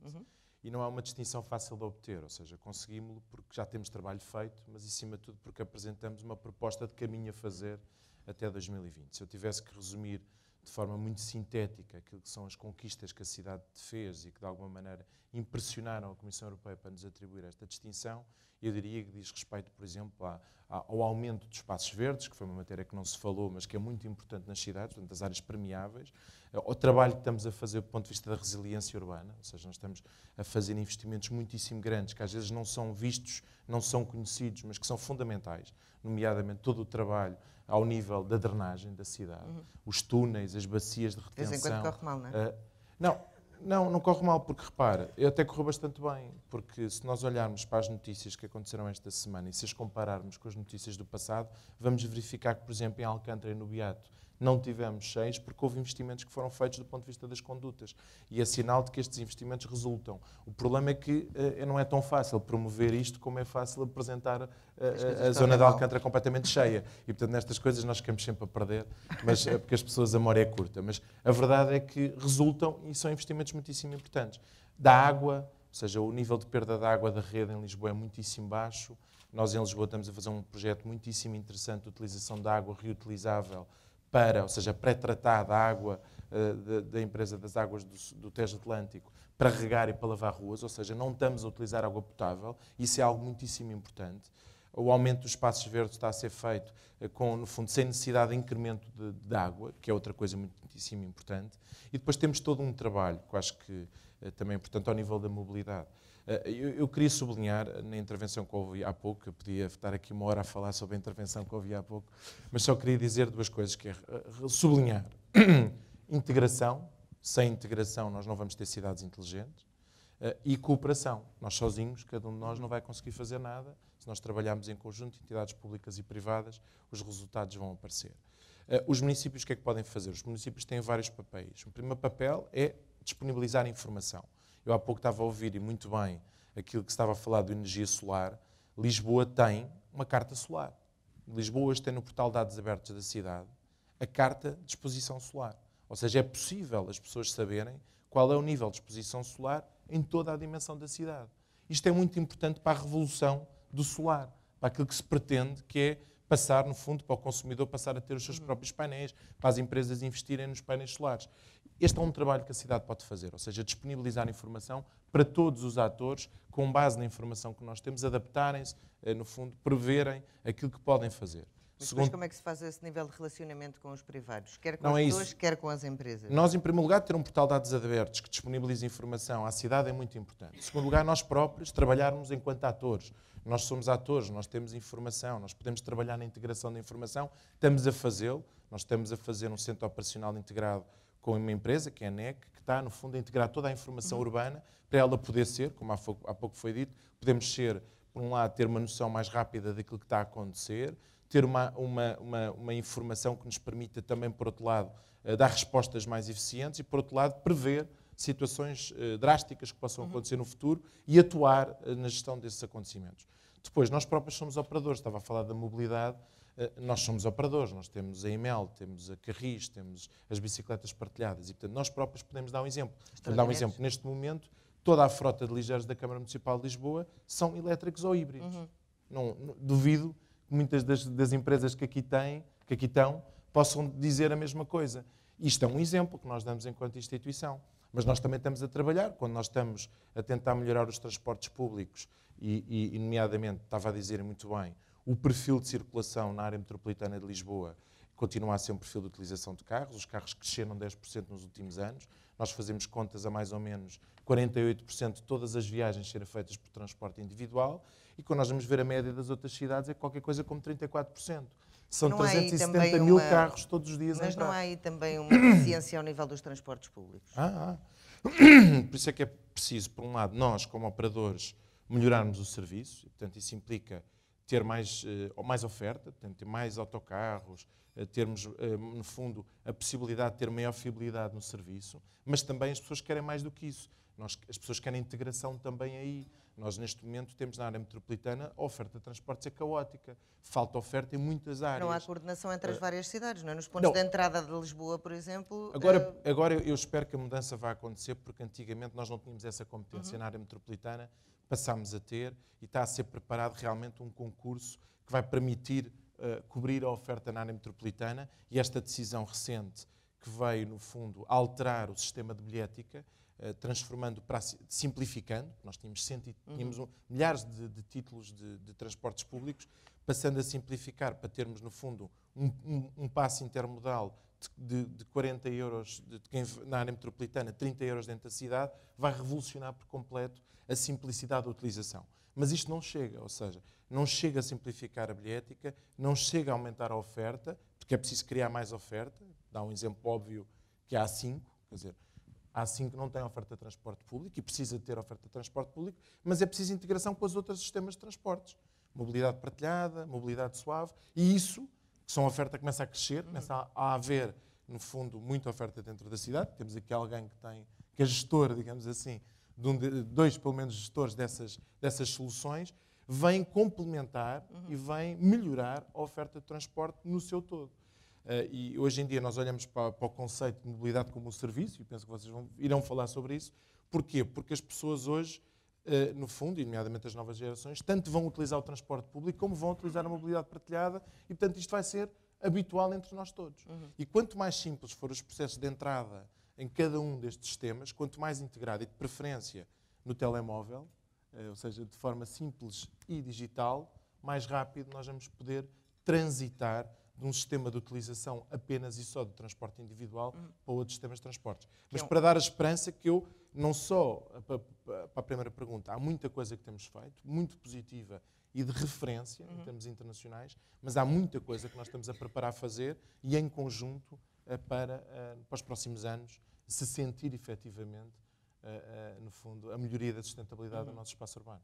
E não é uma distinção fácil de obter, ou seja, conseguimos-lo porque já temos trabalho feito, mas acima de tudo porque apresentamos uma proposta de caminho a fazer até 2020. Se eu tivesse que resumir de forma muito sintética aquilo que são as conquistas que a cidade fez e que de alguma maneira impressionaram a Comissão Europeia para nos atribuir esta distinção, eu diria que diz respeito, por exemplo, ao aumento dos espaços verdes, que foi uma matéria que não se falou, mas que é muito importante nas cidades, portanto, as áreas permeáveis, ao trabalho que estamos a fazer do ponto de vista da resiliência urbana, ou seja, nós estamos a fazer investimentos muitíssimo grandes, que às vezes não são vistos, não são conhecidos, mas que são fundamentais, nomeadamente todo o trabalho ao nível da drenagem da cidade, os túneis, as bacias de retenção. De vez em quando corre mal, não é? Não corre mal, porque repara, até correu bastante bem, porque se nós olharmos para as notícias que aconteceram esta semana e se as compararmos com as notícias do passado, vamos verificar que, por exemplo, em Alcântara e no Beato, não tivemos cheios porque houve investimentos que foram feitos do ponto de vista das condutas. E é sinal de que estes investimentos resultam. O problema é que não é tão fácil promover isto como é fácil apresentar a zona de Alcântara completamente cheia. E, portanto, nestas coisas nós ficamos sempre a perder, mas, porque as pessoas, a memória é curta. Mas a verdade é que resultam e são investimentos muitíssimo importantes. Da água, ou seja, o nível de perda de água da rede em Lisboa é muitíssimo baixo. Nós em Lisboa estamos a fazer um projeto muitíssimo interessante de utilização de água reutilizável ou seja, pré-tratada a água da empresa das águas do Tejo Atlântico para regar e para lavar ruas, ou seja, não estamos a utilizar água potável, isso é algo muitíssimo importante. O aumento dos espaços verdes está a ser feito no fundo, sem necessidade de incremento de água, que é outra coisa muitíssimo importante. E depois temos todo um trabalho, que eu acho que também é importante ao nível da mobilidade. Eu queria sublinhar, na intervenção que houve há pouco, eu podia estar aqui uma hora a falar sobre a intervenção que houve há pouco, mas só queria dizer duas coisas, que é sublinhar integração. Sem integração nós não vamos ter cidades inteligentes, e cooperação. Nós sozinhos, cada um de nós não vai conseguir fazer nada. Se nós trabalharmos em conjunto, entidades públicas e privadas, os resultados vão aparecer. Os municípios o que é que podem fazer? Os municípios têm vários papéis. O primeiro papel é disponibilizar informação. Eu há pouco estava a ouvir, e muito bem, aquilo que se estava a falar de energia solar. Lisboa tem uma carta solar. Lisboa hoje tem no portal de dados abertos da cidade a carta de exposição solar. Ou seja, é possível as pessoas saberem qual é o nível de exposição solar em toda a dimensão da cidade. Isto é muito importante para a revolução do solar, para aquilo que se pretende, que é passar, no fundo, para o consumidor passar a ter os seus próprios painéis, para as empresas investirem nos painéis solares. Este é um trabalho que a cidade pode fazer, ou seja, disponibilizar informação para todos os atores, com base na informação que nós temos, adaptarem-se, no fundo, preverem aquilo que podem fazer. Mas depois como é que se faz esse nível de relacionamento com os privados? Quer com as pessoas, quer com as empresas? Nós, em primeiro lugar, ter um portal de dados abertos que disponibilize informação à cidade é muito importante. Em segundo lugar, nós próprios trabalharmos enquanto atores. Nós somos atores, nós temos informação, nós podemos trabalhar na integração da informação, estamos a fazê-lo. Nós estamos a fazer um centro operacional integrado com uma empresa, que é a NEC, que está, no fundo, a integrar toda a informação urbana para ela poder ser, como há pouco foi dito, podemos ser, por um lado, ter uma noção mais rápida daquilo que está a acontecer, ter uma informação que nos permita também, por outro lado, dar respostas mais eficientes e, por outro lado, prever situações drásticas que possam acontecer no futuro e atuar na gestão desses acontecimentos. Depois, nós próprios somos operadores. Estava a falar da mobilidade. Nós somos operadores. Nós temos a EML, temos a Carris, temos as bicicletas partilhadas e, portanto, nós próprios podemos dar um exemplo. Vou dar um exemplo. Neste momento, toda a frota de ligeiros da Câmara Municipal de Lisboa são elétricos ou híbridos. Não duvido que muitas das empresas que aqui estão possam dizer a mesma coisa. Isto é um exemplo que nós damos enquanto instituição. Mas nós também estamos a trabalhar, quando nós estamos a tentar melhorar os transportes públicos e nomeadamente, estava a dizer muito bem, o perfil de circulação na área metropolitana de Lisboa continua a ser um perfil de utilização de carros. Os carros cresceram 10% nos últimos anos. Nós fazemos contas a mais ou menos 48% de todas as viagens serem feitas por transporte individual e quando nós vamos ver a média das outras cidades é qualquer coisa como 34%. São 370 mil carros todos os dias a entrar. Mas não há aí também uma deficiência ao nível dos transportes públicos? Por isso é que é preciso, por um lado, nós, como operadores, melhorarmos o serviço. E, portanto, isso implica ter mais oferta, portanto, ter mais autocarros, termos, no fundo, a possibilidade de ter maior fiabilidade no serviço, mas também as pessoas querem mais do que isso. As pessoas querem integração também aí. Nós, neste momento, temos na área metropolitana a oferta de transportes é caótica. Falta oferta em muitas áreas. Não há coordenação entre as várias cidades, não é? Nos pontos de entrada de Lisboa, por exemplo... Agora eu espero que a mudança vá acontecer, porque antigamente nós não tínhamos essa competência na área metropolitana, passámos a ter, e está a ser preparado realmente um concurso que vai permitir cobrir a oferta na área metropolitana, e esta decisão recente que veio, no fundo, alterar o sistema de bilhética, transformando, simplificando, nós tínhamos, milhares de títulos de transportes públicos, passando a simplificar para termos, no fundo, um passe intermodal de 40 euros na área metropolitana, 30 euros dentro da cidade, vai revolucionar por completo a simplicidade da utilização. Mas isto não chega, ou seja, não chega a simplificar a bilhética, não chega a aumentar a oferta, porque é preciso criar mais oferta. Dá um exemplo óbvio que a A5, quer dizer, a A5 não tem oferta de transporte público e precisa ter oferta de transporte público, mas é preciso integração com os outros sistemas de transportes. Mobilidade partilhada, mobilidade suave, e isso, que são oferta, começa a crescer, começa a haver, no fundo, muita oferta dentro da cidade. Temos aqui alguém que é gestor, digamos assim, dois, pelo menos, gestores dessas soluções, vem complementar e vem melhorar a oferta de transporte no seu todo. E hoje em dia nós olhamos para o conceito de mobilidade como um serviço, e penso que vocês irão falar sobre isso. Porquê? Porque as pessoas hoje, no fundo, e nomeadamente as novas gerações, tanto vão utilizar o transporte público como vão utilizar a mobilidade partilhada, e portanto isto vai ser habitual entre nós todos. E quanto mais simples for os processos de entrada em cada um destes sistemas, quanto mais integrado, e de preferência no telemóvel, ou seja, de forma simples e digital, mais rápido nós vamos poder transitar de um sistema de utilização apenas e só de transporte individual para outros sistemas de transportes. Mas para dar a esperança que eu, não só para a primeira pergunta, há muita coisa que temos feito, muito positiva e de referência em termos internacionais, mas há muita coisa que nós estamos a preparar a fazer e em conjunto para os próximos anos se sentir efetivamente, no fundo, a melhoria da sustentabilidade do nosso espaço urbano.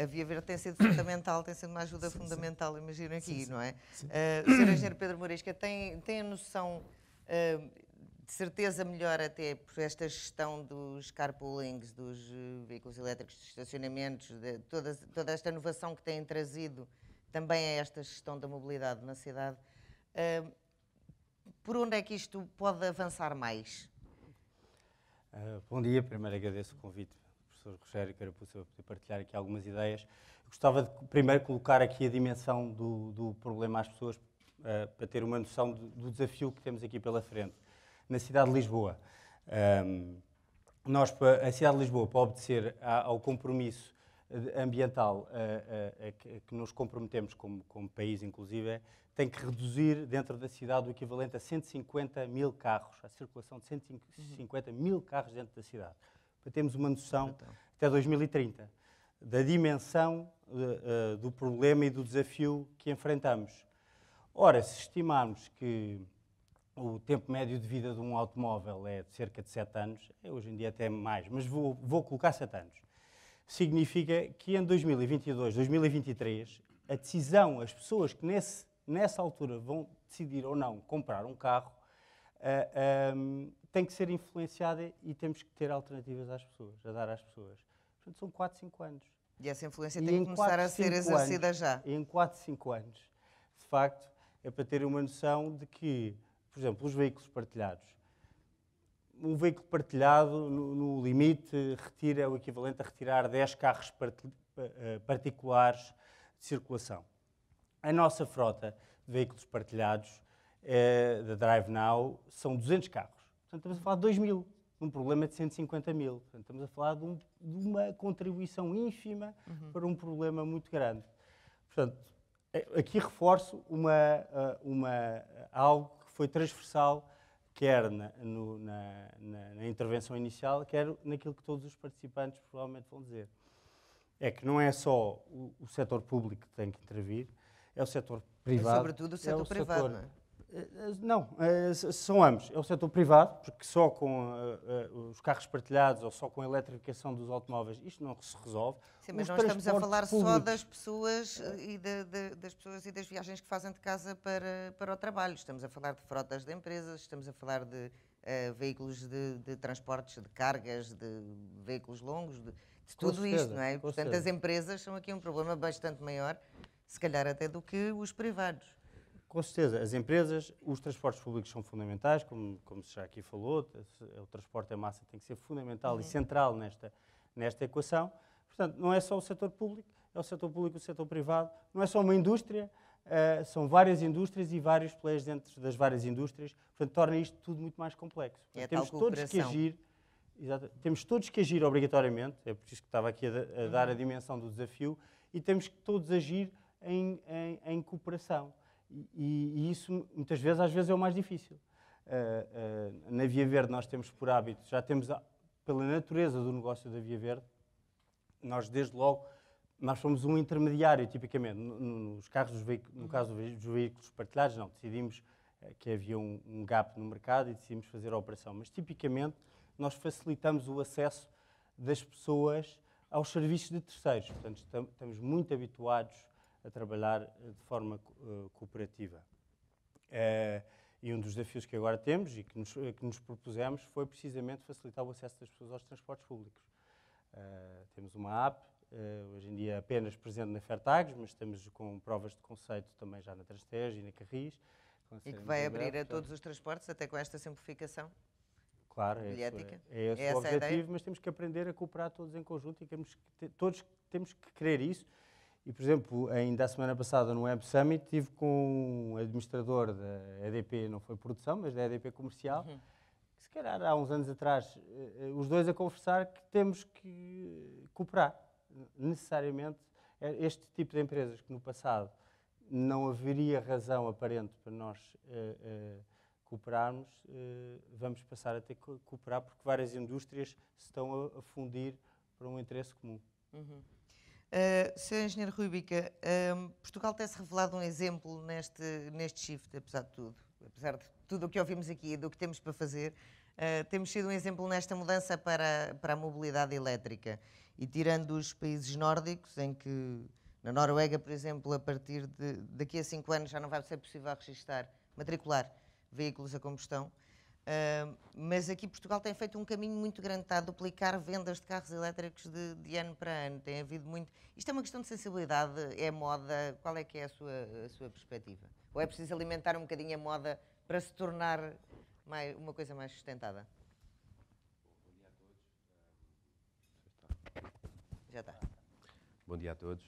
A Via Verde tem sido fundamental, tem sido uma ajuda fundamental, imagino aqui, não é? O Sr. Engenheiro Pedro Morisca tem a noção, de certeza melhor até por esta gestão dos carpoolings, dos veículos elétricos de estacionamentos, de toda esta inovação que têm trazido também a esta gestão da mobilidade na cidade. Por onde é que isto pode avançar mais? Bom dia, primeiro agradeço o convite do professor Rogério Carapuça para poder partilhar aqui algumas ideias. Gostava de primeiro colocar aqui a dimensão do problema às pessoas, para ter uma noção do desafio que temos aqui pela frente. Na cidade de Lisboa, a cidade de Lisboa, para obedecer ao compromisso ambiental que nos comprometemos como país, inclusive, tem que reduzir dentro da cidade o equivalente a 150 mil carros, a circulação de 150 mil carros dentro da cidade. Para termos uma noção, até 2030, da dimensão do problema e do desafio que enfrentamos. Ora, se estimarmos que o tempo médio de vida de um automóvel é de cerca de 7 anos, hoje em dia até mais, mas vou colocar 7 anos, significa que em 2022, 2023, a decisão, as pessoas que nessa altura vão decidir ou não comprar um carro, tem que ser influenciada e temos que ter alternativas às pessoas, a dar às pessoas. Portanto, são 4, 5 anos. E essa influência tem que começar a ser exercida já. Em 4, 5 anos, de facto, é para ter uma noção de que, por exemplo, os veículos partilhados. Um veículo partilhado, no limite, é o equivalente a retirar 10 carros particulares de circulação. A nossa frota de veículos partilhados, da Drive Now, são 200 carros. Portanto, estamos a falar de 2 mil, um problema de 150 mil. Portanto, estamos a falar de uma contribuição ínfima para um problema muito grande. Portanto, aqui reforço algo que foi transversal, quer na intervenção inicial, quer naquilo que todos os participantes provavelmente vão dizer. É que não é só o setor público que tem que intervir, é o setor privado. Sobretudo o setor privado, não é? Não, são ambos. É o setor privado, porque só com os carros partilhados ou só com a eletrificação dos automóveis isto não se resolve. Sim, mas Os não estamos a falar só transportes das pessoas das pessoas e das viagens que fazem de casa para o trabalho. Estamos a falar de frotas de empresas, estamos a falar de veículos de transportes de cargas, de veículos longos, de tudo certeza, isto, não é? com Portanto, certeza. as empresas são aqui um problema bastante maior, se calhar até do que os privados. Com certeza, as empresas, os transportes públicos são fundamentais, como se já aqui falou, o transporte em massa tem que ser fundamental e central nesta equação. Portanto, não é só o setor público, é o setor público e o setor privado, não é só uma indústria, são várias indústrias e vários players dentro das várias indústrias, portanto, torna isto tudo muito mais complexo. É a Temos tal todos que cooperação. agir, temos todos que agir obrigatoriamente, é por isso que estava aqui a dar a dimensão do desafio, e temos que todos agir em cooperação. E isso, muitas vezes, às vezes é o mais difícil. Na Via Verde nós temos por hábito, já temos, pela natureza do negócio da Via Verde, nós desde logo, nós fomos um intermediário, tipicamente, nos carros, no caso dos veículos partilhados, não, decidimos que havia um gap no mercado e decidimos fazer a operação. Mas, tipicamente, nós facilitamos o acesso das pessoas aos serviços de terceiros. Portanto, estamos muito habituados a trabalhar de forma cooperativa. E um dos desafios que agora temos e que nos propusemos foi precisamente facilitar o acesso das pessoas aos transportes públicos. Temos uma app, hoje em dia apenas presente na Fertags, mas estamos com provas de conceito também já na Transtejo e na Carris. E que vai abrir a todos os transportes, até com esta simplificação. Claro, bilhética. é esse É o essa a ideia? objetivo, mas temos que aprender a cooperar todos em conjunto e todos temos que querer isso. E, por exemplo, ainda a semana passada no Web Summit estive com um administrador da EDP, não foi produção, mas da EDP comercial, que se calhar há uns anos atrás, os dois a conversar que temos que cooperar. Necessariamente, este tipo de empresas que no passado não haveria razão aparente para nós cooperarmos, vamos passar a ter que cooperar porque várias indústrias se estão a fundir para um interesse comum. Sr. Engenheiro Rui Bica, Portugal tem-se revelado um exemplo neste shift, apesar de tudo. Apesar de tudo o que ouvimos aqui e do que temos para fazer, temos sido um exemplo nesta mudança para a mobilidade elétrica. E tirando os países nórdicos, em que, na Noruega, por exemplo, a partir daqui a 5 anos já não vai ser possível matricular veículos a combustão, mas aqui Portugal tem feito um caminho muito grande, está a duplicar vendas de carros elétricos de ano para ano. Tem havido muito. Isto é uma questão de sensibilidade, é moda? Qual é que é a sua perspectiva? Ou é preciso alimentar um bocadinho a moda para se tornar uma coisa mais sustentada? Já está. Bom dia a todos.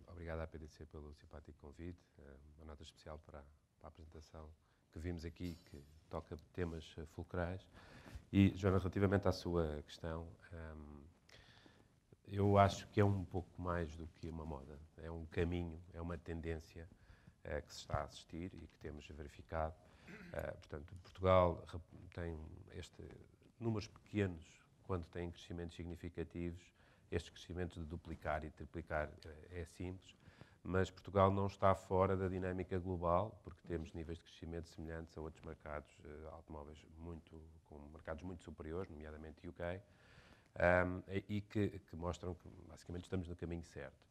Obrigado à PDC pelo simpático convite. Uma nota especial para a apresentação que vimos aqui, que toca temas fulcrais. E, Joana, relativamente à sua questão, eu acho que é um pouco mais do que uma moda. É um caminho, é uma tendência que se está a assistir e que temos verificado. Portanto, Portugal tem números pequenos quando tem crescimentos significativos. Estes crescimentos de duplicar e triplicar é simples, mas Portugal não está fora da dinâmica global, porque temos níveis de crescimento semelhantes a outros mercados automóveis com mercados muito superiores, nomeadamente UK, e que mostram que basicamente estamos no caminho certo.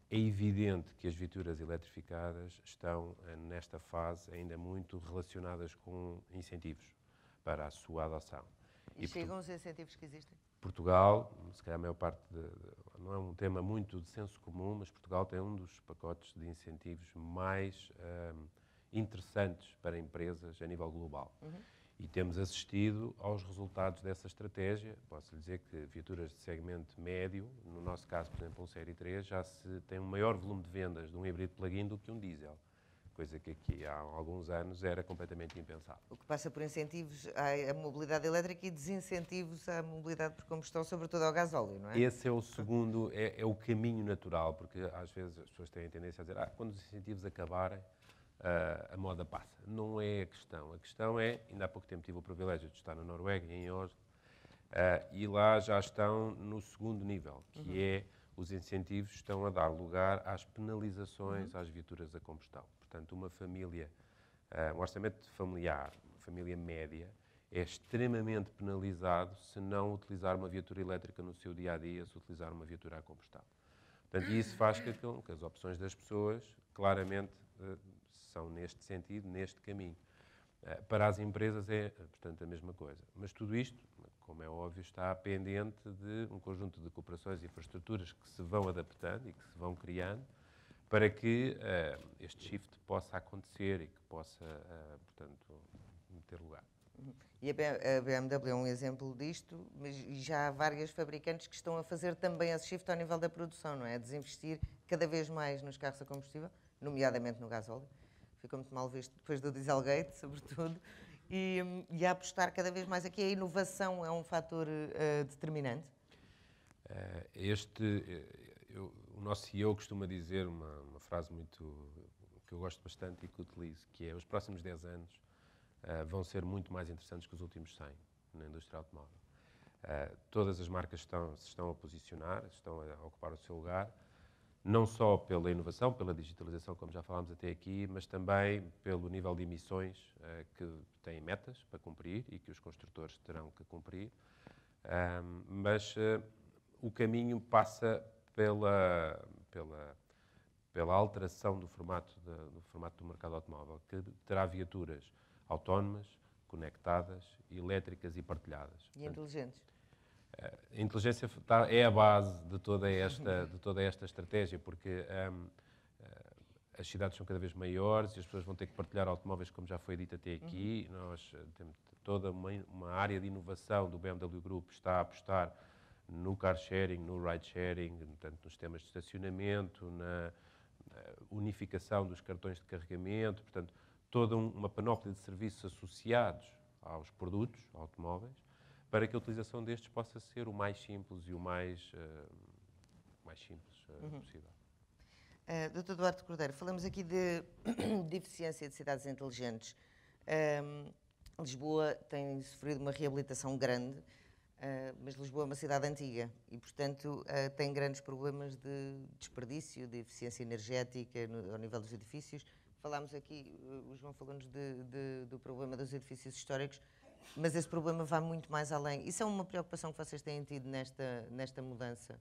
É evidente que as viaturas eletrificadas estão, nesta fase, ainda muito relacionadas com incentivos para a sua adoção. E chegam os incentivos que existem? Portugal, se calhar a maior parte, não é um tema muito de senso comum, mas Portugal tem um dos pacotes de incentivos mais interessantes para empresas a nível global. E temos assistido aos resultados dessa estratégia. Posso lhe dizer que viaturas de segmento médio, no nosso caso, por exemplo, um Série 3, já se tem um maior volume de vendas de um híbrido plug-in do que um diesel. Coisa que aqui há alguns anos era completamente impensável. O que passa por incentivos à mobilidade elétrica e desincentivos à mobilidade por combustão, sobretudo ao gasóleo, não é? Esse é o segundo, é o caminho natural, porque às vezes as pessoas têm a tendência a dizer quando os incentivos acabarem, a moda passa. Não é a questão. A questão é, ainda há pouco tempo tive o privilégio de estar na Noruega, em Oslo, e lá já estão no segundo nível, que é os incentivos estão a dar lugar às penalizações às viaturas a combustão. Portanto, uma família Um orçamento familiar, uma família média, é extremamente penalizado se não utilizar uma viatura elétrica no seu dia-a-dia, se utilizar uma viatura a combustão. Portanto, isso faz que as opções das pessoas, claramente, são neste sentido, neste caminho. Para as empresas é, portanto, a mesma coisa. Mas tudo isto, como é óbvio, está pendente de um conjunto de cooperações e infraestruturas que se vão adaptando e que se vão criando para que este shift possa acontecer e que possa, portanto, ter lugar. E a BMW é um exemplo disto, mas já há vários fabricantes que estão a fazer também esse shift ao nível da produção, não é? Desinvestir cada vez mais nos carros a combustível, nomeadamente no gasóleo. Ficou muito mal visto depois do Dieselgate, sobretudo. E a apostar cada vez mais aqui. A inovação é um fator determinante? O nosso CEO costuma dizer uma frase que eu gosto bastante e que utilizo, que é: os próximos 10 anos vão ser muito mais interessantes que os últimos 100 na indústria automóvel. Todas as marcas se estão a posicionar, estão a ocupar o seu lugar, não só pela inovação, pela digitalização, como já falámos até aqui, mas também pelo nível de emissões que têm metas para cumprir e que os construtores terão que cumprir. Mas o caminho passa pela alteração do formato do mercado automóvel, que terá viaturas autónomas, conectadas, elétricas e partilhadas. E inteligentes. A inteligência é a base de toda esta estratégia, porque as cidades são cada vez maiores e as pessoas vão ter que partilhar automóveis, como já foi dito até aqui. Nós temos toda uma área de inovação do BMW Group, está a apostar no car sharing, no ride sharing, portanto, nos sistemas de estacionamento, na unificação dos cartões de carregamento, portanto, toda uma panóplia de serviços associados aos produtos automóveis, para que a utilização destes possa ser o mais simples e o mais simples possível. Dr. Duarte Cordeiro, falamos aqui de eficiência de cidades inteligentes. Lisboa tem sofrido uma reabilitação grande, mas Lisboa é uma cidade antiga e, portanto, tem grandes problemas de desperdício, de eficiência energética ao nível dos edifícios. Falámos aqui, o João falou-nos do problema dos edifícios históricos, mas esse problema vai muito mais além. Isso é uma preocupação que vocês têm tido nesta mudança?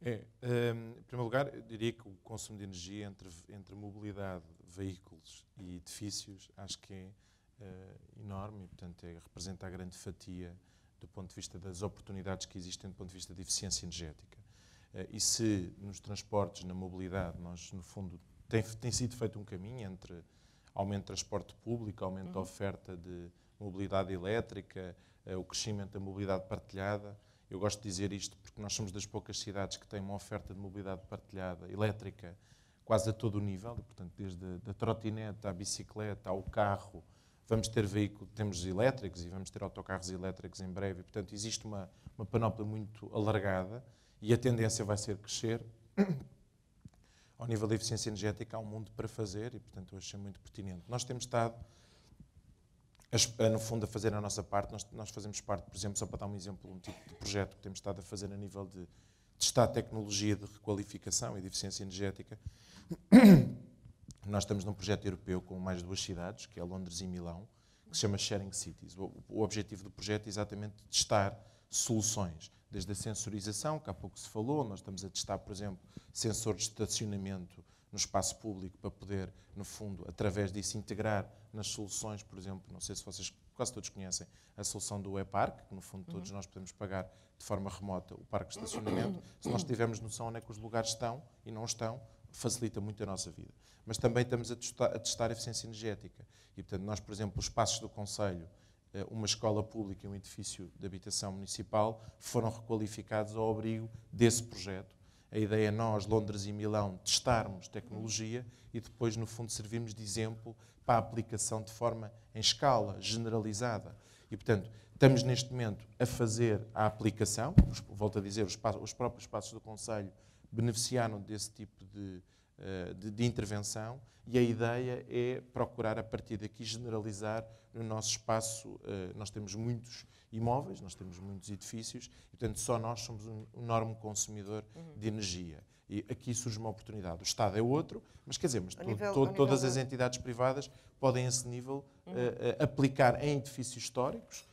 Em primeiro lugar, eu diria que o consumo de energia entre mobilidade, veículos e edifícios, acho que é enorme e, portanto, representa a grande fatia do ponto de vista das oportunidades que existem do ponto de vista de eficiência energética. E se nos transportes, na mobilidade, nós, no fundo, tem sido feito um caminho entre aumento de transporte público, aumento da oferta de mobilidade elétrica, o crescimento da mobilidade partilhada. Eu gosto de dizer isto porque nós somos das poucas cidades que têm uma oferta de mobilidade partilhada elétrica quase a todo o nível, e, portanto, desde a trotinete à bicicleta, ao carro, vamos ter veículos, temos elétricos e vamos ter autocarros elétricos em breve, e, portanto, existe uma panóplia muito alargada e a tendência vai ser crescer. Ao nível da eficiência energética, há um mundo para fazer e, portanto, eu achei muito pertinente. Nós temos estado, no fundo, a fazer a nossa parte. Nós fazemos parte, por exemplo, só para dar um exemplo, um tipo de projeto que temos estado a fazer a nível de testar tecnologia de requalificação e de eficiência energética. Nós estamos num projeto europeu com mais 2 cidades, que é Londres e Milão, que se chama Sharing Cities. O objetivo do projeto é exatamente testar soluções, desde a sensorização, que há pouco se falou. Nós estamos a testar, por exemplo, sensores de estacionamento no espaço público para poder, no fundo, através disso, integrar nas soluções. Por exemplo, não sei se vocês quase todos conhecem a solução do e-park, que no fundo todos nós podemos pagar de forma remota o parque de estacionamento. Se nós tivermos noção onde é que os lugares estão e não estão, facilita muito a nossa vida. Mas também estamos a testar a eficiência energética. E, portanto, nós, por exemplo, os espaços do Conselho, uma escola pública e um edifício de habitação municipal foram requalificados ao abrigo desse projeto. A ideia é nós, Londres e Milão, testarmos tecnologia e depois, no fundo, servirmos de exemplo para a aplicação de forma em escala, generalizada. E, portanto, estamos neste momento a fazer a aplicação. Volto a dizer, os próprios espaços do Conselho beneficiaram desse tipo de de intervenção, e a ideia é procurar, a partir daqui, generalizar no nosso espaço. Nós temos muitos imóveis, nós temos muitos edifícios, e, portanto, só nós somos um enorme consumidor de energia. E aqui surge uma oportunidade. O Estado é outro, mas quer dizer, todas as entidades privadas podem, a esse nível, aplicar em edifícios históricos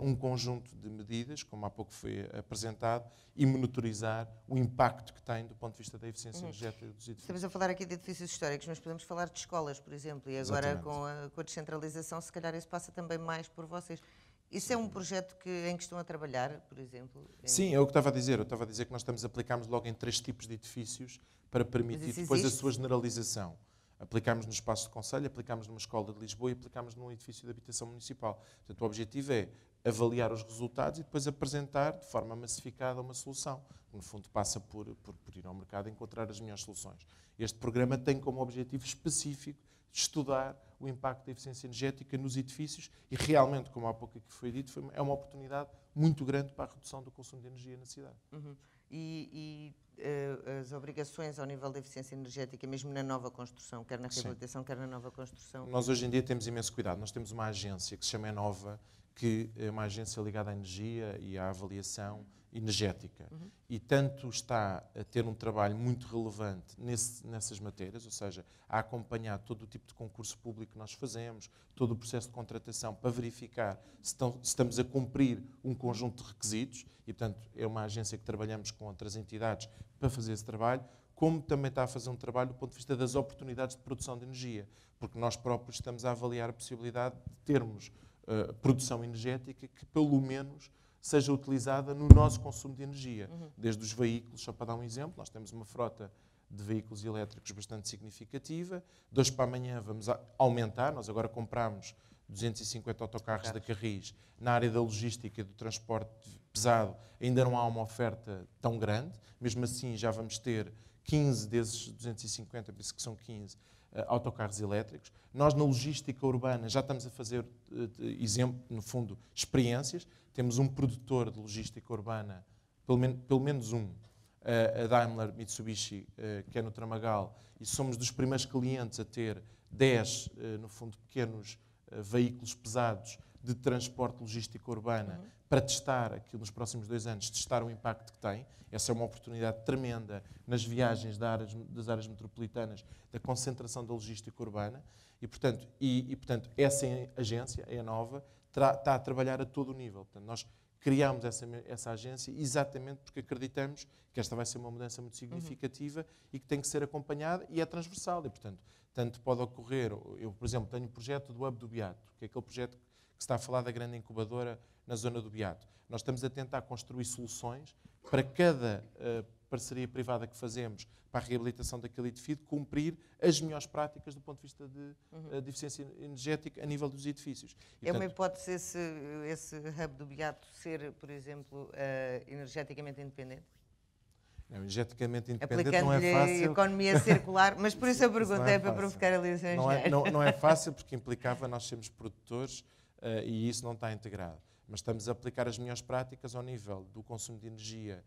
um conjunto de medidas, como há pouco foi apresentado, e monitorizar o impacto que tem do ponto de vista da eficiência energética dos edifícios. Estamos a falar aqui de edifícios históricos, mas podemos falar de escolas, por exemplo, e agora com a descentralização, se calhar isso passa também mais por vocês. Isso é um projeto em que estão a trabalhar, por exemplo? Sim, é o que estava a dizer. Eu estava a dizer que nós aplicámos logo em 3 tipos de edifícios para permitir depois a sua generalização. Aplicámos no espaço de concelho, aplicámos numa escola de Lisboa e aplicámos num edifício de habitação municipal. Portanto, o objetivo é avaliar os resultados e depois apresentar de forma massificada uma solução. No fundo, passa por ir ao mercado e encontrar as melhores soluções. Este programa tem como objetivo específico estudar o impacto da eficiência energética nos edifícios e realmente, como há pouco aqui foi dito, é uma oportunidade muito grande para a redução do consumo de energia na cidade. As obrigações ao nível da eficiência energética, mesmo na nova construção, quer na reabilitação, quer na nova construção? Nós hoje em dia temos imenso cuidado. Nós temos uma agência que se chama Enova, que é uma agência ligada à energia e à avaliação energética. E tanto está a ter um trabalho muito relevante nessas matérias, ou seja, a acompanhar todo o tipo de concurso público que nós fazemos, todo o processo de contratação, para verificar se estamos a cumprir um conjunto de requisitos, e, portanto, é uma agência que trabalhamos com outras entidades para fazer esse trabalho, como também está a fazer um trabalho do ponto de vista das oportunidades de produção de energia, porque nós próprios estamos a avaliar a possibilidade de termos produção energética que, pelo menos, seja utilizada no nosso consumo de energia. Desde os veículos, só para dar um exemplo, nós temos uma frota de veículos elétricos bastante significativa. De hoje para amanhã vamos aumentar. Nós agora compramos 250 autocarros da Carris. Na área da logística e do transporte pesado ainda não há uma oferta tão grande. Mesmo assim, já vamos ter 15 desses 250, penso que são 15, autocarros elétricos. Nós, na logística urbana, já estamos a fazer, no fundo, experiências. Temos um produtor de logística urbana, pelo menos um, a Daimler Mitsubishi, que é no Tramagal, e somos dos primeiros clientes a ter 10, no fundo, pequenos veículos pesados de transporte logística urbana para testar aquilo nos próximos 2 anos, testar o impacto que tem. Essa é uma oportunidade tremenda nas viagens das áreas metropolitanas, da concentração da logística urbana. E, portanto, essa agência, a Enova, está a trabalhar a todo o nível. Portanto, nós criámos essa agência exatamente porque acreditamos que esta vai ser uma mudança muito significativa e que tem que ser acompanhada e é transversal. E, portanto, tanto pode ocorrer... Eu, por exemplo, tenho um projeto do Hub do Beato, que é aquele projeto que se está a falar da grande incubadora na zona do Beato. Nós estamos a tentar construir soluções para cada parceria privada que fazemos para a reabilitação daquele edifício cumprir as melhores práticas do ponto de vista de eficiência energética a nível dos edifícios. E, uma hipótese esse hub do Beato ser, por exemplo, energeticamente independente? Não, energeticamente independente não é fácil. Economia circular, mas por isso a pergunta é para provocar ali o seu engenheiro. Não é fácil porque implicava nós sermos produtores e isso não está integrado. Mas estamos a aplicar as melhores práticas ao nível do consumo de energia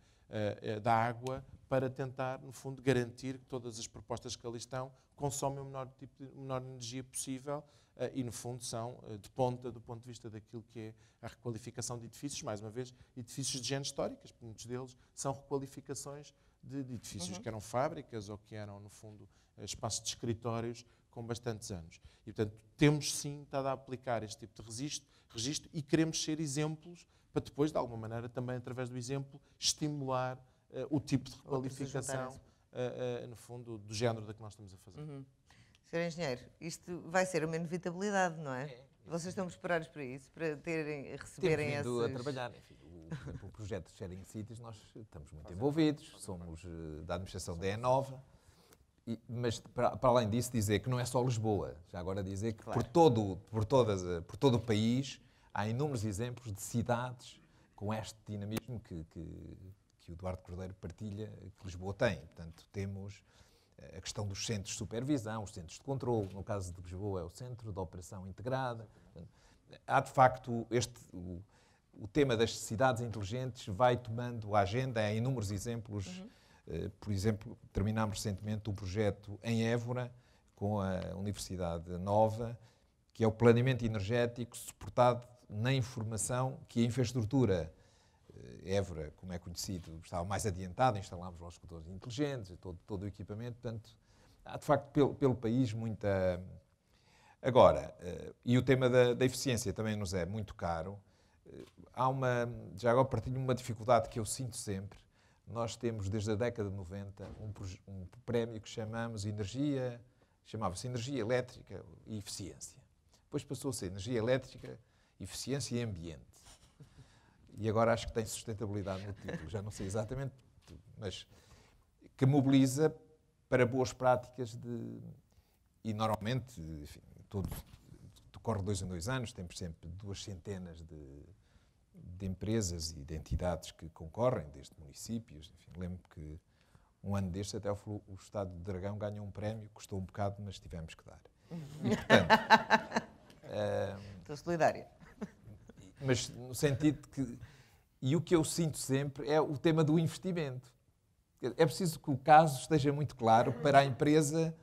da água para tentar, no fundo, garantir que todas as propostas que ali estão consomem o menor energia possível e, no fundo, são de ponta do ponto de vista daquilo que é a requalificação de edifícios, mais uma vez, edifícios de género históricas, porque muitos deles são requalificações de edifícios que eram fábricas ou que eram, no fundo, espaços de escritórios com bastantes anos. E, portanto, temos sim estado a aplicar este tipo de registro e queremos ser exemplos para depois, de alguma maneira, também através do exemplo, estimular o tipo de requalificação, no fundo, do género da que nós estamos a fazer. Sr. Engenheiro, isto vai ser uma inevitabilidade, não é? Vocês estão preparados para isso, para receberem esses... Temos vindo a trabalhar. Enfim, o projeto de Sharing Cities, nós estamos muito envolvidos, somos da administração da Enova, mas para além disso dizer que não é só Lisboa, já agora dizer que por todo o país há inúmeros exemplos de cidades com este dinamismo que o Eduardo Cordeiro partilha, que Lisboa tem. Portanto, temos a questão dos centros de supervisão, os centros de controle. No caso de Lisboa é o Centro de Operação Integrada. Portanto, há, de facto, o tema das cidades inteligentes vai tomando a agenda. Há inúmeros exemplos Por exemplo, terminámos recentemente um projeto em Évora, com a Universidade Nova, que é o planeamento energético suportado na informação que a infraestrutura, Évora, como é conhecido, estava mais adiantada, instalámos os escutadores inteligentes, todo o equipamento, portanto, há de facto pelo país muita... Agora, e o tema da eficiência também nos é muito caro, já agora partilho uma dificuldade que eu sinto sempre. Nós temos desde a década de 90 um prémio que chamava-se Energia Elétrica e Eficiência. Depois passou a ser Energia Elétrica, Eficiência e Ambiente. E agora acho que tem sustentabilidade no título, já não sei exatamente, mas que mobiliza para boas práticas e normalmente, enfim, decorre 2 em 2 anos, temos sempre 2 centenas de empresas e de entidades que concorrem, desde municípios. Enfim, lembro que um ano destes até o Estado de Dragão ganhou um prémio, custou um bocado, mas tivemos que dar. E, portanto, Estou solidária. mas no sentido que... E o que eu sinto sempre é o tema do investimento. É preciso que o caso esteja muito claro para a empresa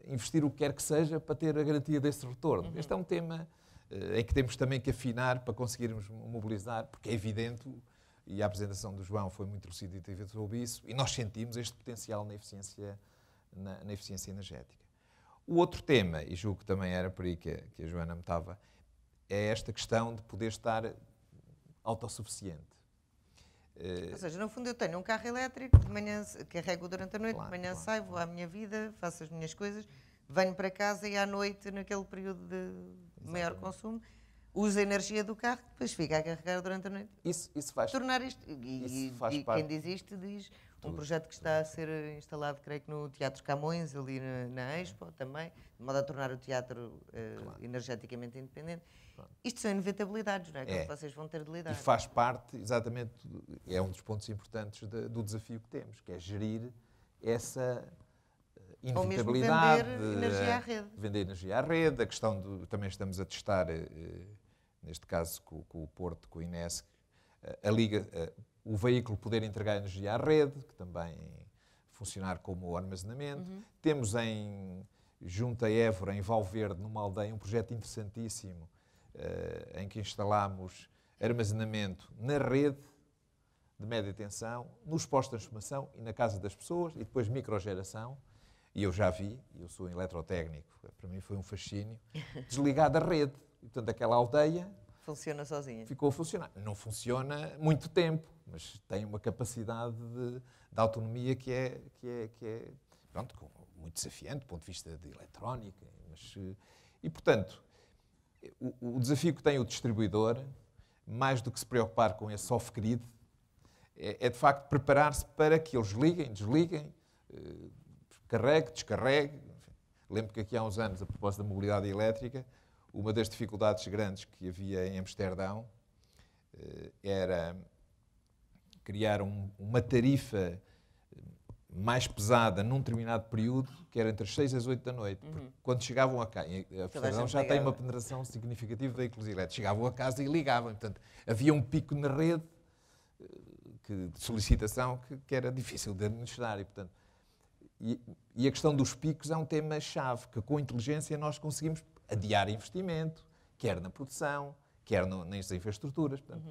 investir o que quer que seja para ter a garantia desse retorno. Este é um tema em que temos também que afinar para conseguirmos mobilizar, porque é evidente, e a apresentação do João foi muito elucidativa sobre isso, e nós sentimos este potencial na eficiência energética. O outro tema, e julgo que também era por aí que a Joana me estava, é esta questão de poder estar autossuficiente. Ou seja, no fundo eu tenho um carro elétrico, de manhã carrego durante a noite, de manhã saio, vou à minha vida, faço as minhas coisas, venho para casa e à noite, naquele período de maior consumo, uso a energia do carro, depois fica a carregar durante a noite. Isso faz tornar isto. E quem diz isto diz um projeto que está a ser instalado, creio que no Teatro Camões, ali na Expo também, de modo a tornar o teatro energeticamente independente. Isto são inevitabilidades, não é? Que vocês vão ter de lidar. E faz parte, exatamente, é um dos pontos importantes do desafio que temos, que é gerir essa inevitabilidade. Ou mesmo vender energia à rede. Vender energia à rede, a questão também estamos a testar, neste caso com o Porto, com o Inesc, o veículo poder entregar energia à rede, que também funcionar como armazenamento. Temos junto a Évora, em Valverde, numa aldeia, um projeto interessantíssimo, em que instalámos armazenamento na rede de média tensão, nos postos de transformação e na casa das pessoas, e depois microgeração. E eu já vi, eu sou eletrotécnico, para mim foi um fascínio, desligar da rede. E, portanto, aquela aldeia funciona sozinha. Ficou a funcionar. Não funciona muito tempo, mas tem uma capacidade de autonomia que é pronto, muito desafiante do ponto de vista de eletrónica. E, portanto, o desafio que tem o distribuidor, mais do que se preocupar com esse off-grid, é de facto preparar-se para que eles liguem, desliguem, carregue, descarregue. Enfim, lembro que aqui há uns anos, a propósito da mobilidade elétrica, uma das dificuldades grandes que havia em Amsterdão era criar uma tarifa mais pesada num determinado período, que era entre as 6 e as 8 da noite. Porque quando chegavam a casa, Amsterdão já tem uma penetração significativa de veículos elétricos, chegavam a casa e ligavam. Portanto, havia um pico na rede de solicitação que era difícil de administrar. E a questão dos picos é um tema-chave, que com inteligência nós conseguimos adiar investimento, quer na produção, quer nas infraestruturas. Portanto,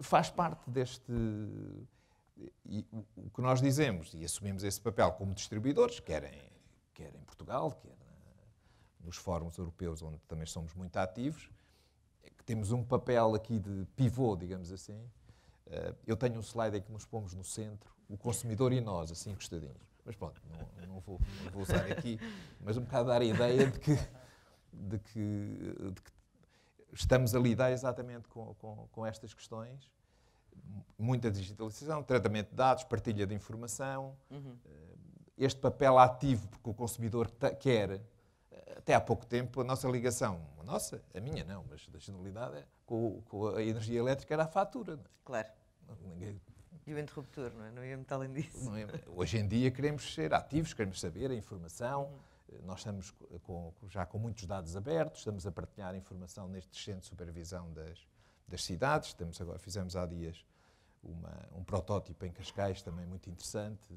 faz parte deste... E o que nós dizemos, e assumimos esse papel como distribuidores, quer em Portugal, quer nos fóruns europeus, onde também somos muito ativos, é que temos um papel aqui de pivô, digamos assim. Eu tenho um slide em que nos pomos no centro, o consumidor e nós, assim encostadinhos. Mas pronto, não vou usar aqui, mas um bocado dar a ideia de que estamos a lidar exatamente com estas questões. Muita digitalização, tratamento de dados, partilha de informação, este papel ativo, porque o consumidor quer. Até há pouco tempo, a nossa ligação, a minha não, mas da generalidade, com a energia elétrica era a fatura. Não é? Claro. E o interruptor, não é? Não ia muito além disso. Hoje em dia queremos ser ativos, queremos saber a informação. Nós estamos já com muitos dados abertos, estamos a partilhar informação nestes centros de supervisão das cidades. Fizemos há dias um protótipo em Cascais, também muito interessante,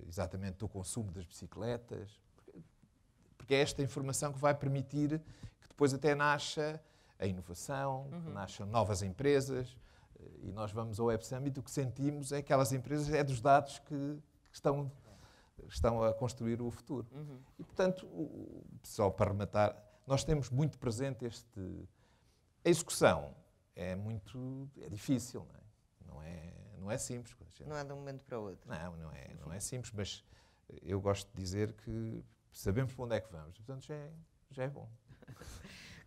exatamente do consumo das bicicletas, porque é esta informação que vai permitir que depois até nasça a inovação, que nasçam novas empresas, e nós vamos ao Web Summit, o que sentimos é que aquelas empresas é dos dados que estão a construir o futuro. E, portanto, só para rematar, nós temos muito presente a execução é difícil, não é simples. Não é de um momento para o outro. Não é simples, mas eu gosto de dizer que sabemos para onde é que vamos, portanto já é bom.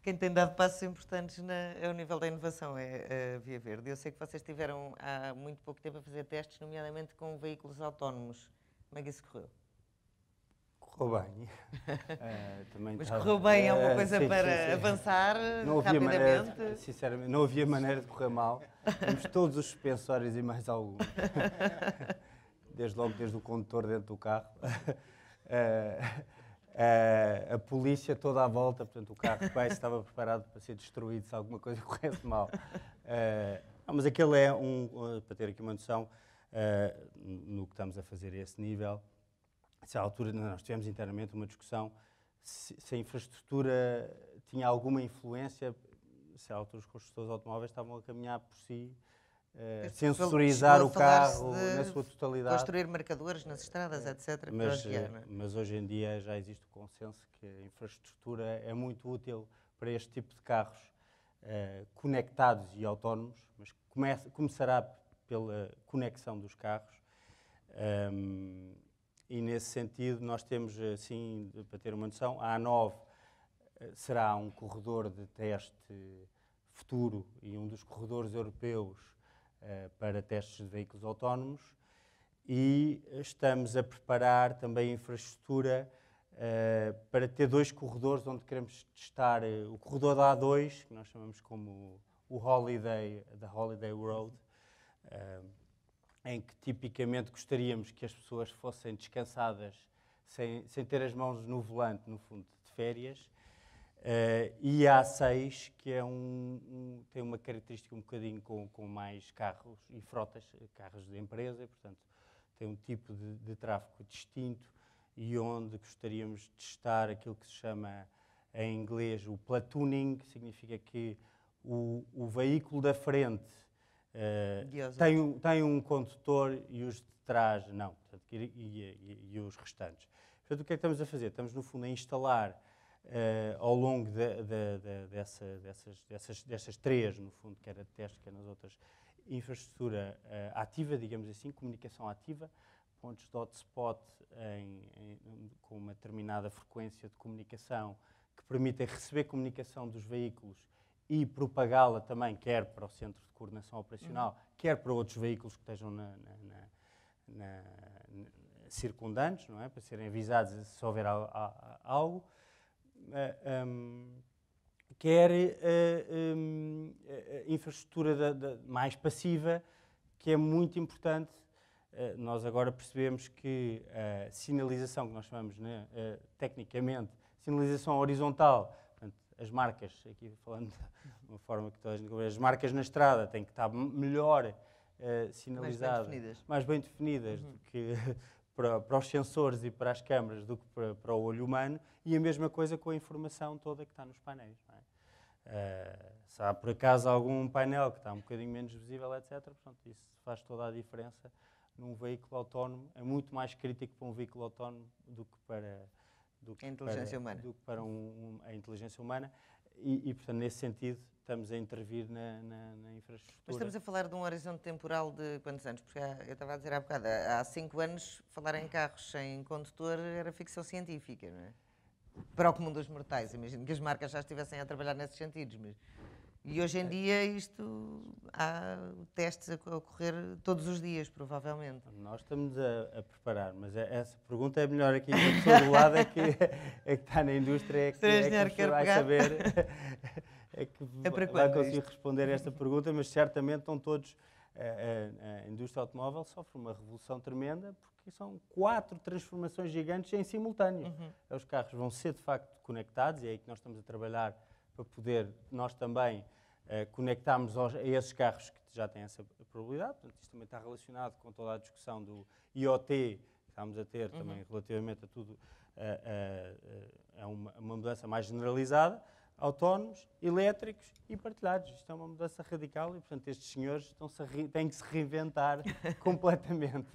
Quem tem dado passos importantes ao nível da inovação é a Via Verde. Eu sei que vocês tiveram há muito pouco tempo a fazer testes, nomeadamente com veículos autónomos. Como é que isso correu? Correu bem. Mas correu bem, é uma coisa para avançar não rapidamente? Sinceramente, não havia maneira de correr mal. Temos todos os suspensórios e mais alguns. Desde o condutor dentro do carro. A polícia toda à volta, portanto o carro quase estava preparado para ser destruído se alguma coisa corresse mal. Mas aquele é para ter aqui uma noção, no que estamos a fazer a esse nível, se à altura nós tivemos internamente uma discussão se a infraestrutura tinha alguma influência, se à altura os construtores automóveis estavam a caminhar por si, sensorizar o carro na sua totalidade. Construir marcadores nas estradas, etc. Mas hoje em dia já existe o consenso que a infraestrutura é muito útil para este tipo de carros conectados e autónomos, mas começará pela conexão dos carros. E nesse sentido nós temos, assim, para ter uma noção, a A9 será um corredor de teste futuro e um dos corredores europeus para testes de veículos autónomos, e estamos a preparar também a infraestrutura para ter 2 corredores onde queremos testar o corredor da A2, que nós chamamos como o da Holiday Road, em que tipicamente gostaríamos que as pessoas fossem descansadas sem ter as mãos no volante, no fundo, de férias. E a A6, que tem uma característica um bocadinho com mais carros e frotas, carros de empresa, e, portanto, tem um tipo de tráfego distinto, e onde gostaríamos de testar aquilo que se chama em inglês o platooning, que significa que o veículo da frente tem um condutor e os de trás não, portanto, e os restantes. Portanto, o que é que estamos a fazer? Estamos, no fundo, a instalar ao longo dessas 3, no fundo, quer a teste, quer nas outras, infraestrutura ativa, digamos assim, comunicação ativa, pontos de hotspot com uma determinada frequência de comunicação que permitem receber comunicação dos veículos e propagá-la também, quer para o Centro de Coordenação Operacional, quer para outros veículos que estejam circundantes, não é? Para serem avisados se houver algo. Quer infraestrutura mais passiva, que é muito importante. Nós agora percebemos que a sinalização, que nós chamamos, tecnicamente, sinalização horizontal, portanto, as marcas, aqui falando de uma forma que toda a gente conhece, as marcas na estrada têm que estar melhor sinalizadas, mais bem definidas do que para os sensores e para as câmaras do que para o olho humano, e a mesma coisa com a informação toda que está nos painéis. Não é? Se há por acaso algum painel que está um bocadinho menos visível, etc., portanto, isso faz toda a diferença num veículo autónomo. É muito mais crítico para um veículo autónomo do que para a inteligência humana. Do que para a inteligência humana. E, portanto, nesse sentido, estamos a intervir na infraestrutura. Mas estamos a falar de um horizonte temporal de quantos anos? Porque eu estava a dizer há bocado, há 5 anos, falar em carros sem condutor era ficção científica, não é? Para o comum dos mortais. Imagino que as marcas já estivessem a trabalhar nesses sentidos. E hoje em dia há testes a ocorrer todos os dias, provavelmente. Nós estamos a preparar, mas essa pergunta é melhor aqui, a pessoa do lado é que está na indústria, é que vai saber, vai conseguir responder esta pergunta, mas certamente estão todos, a indústria automóvel sofre uma revolução tremenda, porque são 4 transformações gigantes em simultâneo. Os carros vão ser, de facto, conectados, e é aí que nós estamos a trabalhar para poder, nós também, conectarmos a esses carros que já têm essa probabilidade. Portanto, isto também está relacionado com toda a discussão do IoT, estamos a ter também relativamente a tudo, a uma mudança mais generalizada, autónomos, elétricos e partilhados. Isto é uma mudança radical e, portanto, estes senhores têm que se reinventar completamente.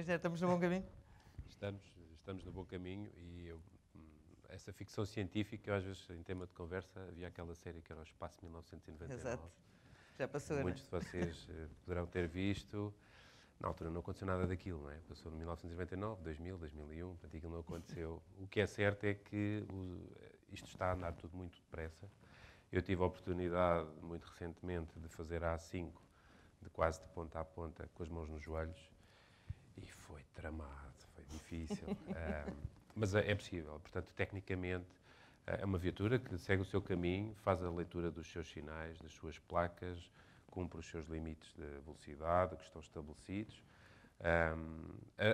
Já estamos no bom caminho? Estamos no bom caminho e essa ficção científica, eu, às vezes, em tema de conversa, havia aquela série que era o Espaço 1999. Exato. Já passou, Muitos de vocês poderão ter visto. Na altura não aconteceu nada daquilo, não é? Passou de 1999, 2000, 2001, portanto aquilo não aconteceu. O que é certo é que isto está a andar tudo muito depressa. Eu tive a oportunidade, muito recentemente, de fazer a A5, quase de ponta a ponta, com as mãos nos joelhos, e foi tramado, foi difícil. Mas é possível. Portanto, tecnicamente, é uma viatura que segue o seu caminho, faz a leitura dos seus sinais, das suas placas, cumpre os seus limites de velocidade que estão estabelecidos.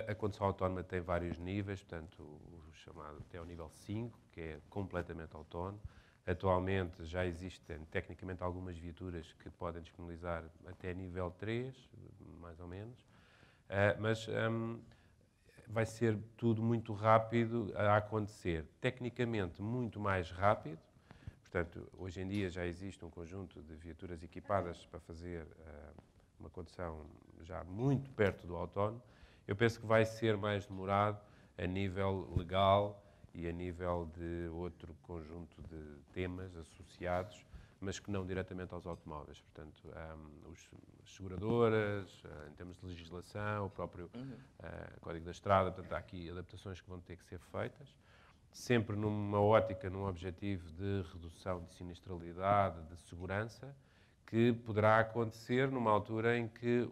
A condução autónoma tem vários níveis, portanto, o chamado até o nível 5, que é completamente autónomo. Atualmente já existem, tecnicamente, algumas viaturas que podem disponibilizar até nível 3, mais ou menos, mas vai ser tudo muito rápido a acontecer. Tecnicamente, muito mais rápido. Portanto, hoje em dia já existe um conjunto de viaturas equipadas para fazer uma condução já muito perto do autónomo. Eu penso que vai ser mais demorado a nível legal e a nível de outro conjunto de temas associados, mas que não diretamente aos automóveis. Portanto, as seguradoras, em termos de legislação, o próprio Código da Estrada, portanto, há aqui adaptações que vão ter que ser feitas, sempre numa ótica, num objetivo de redução de sinistralidade, de segurança, que poderá acontecer numa altura em que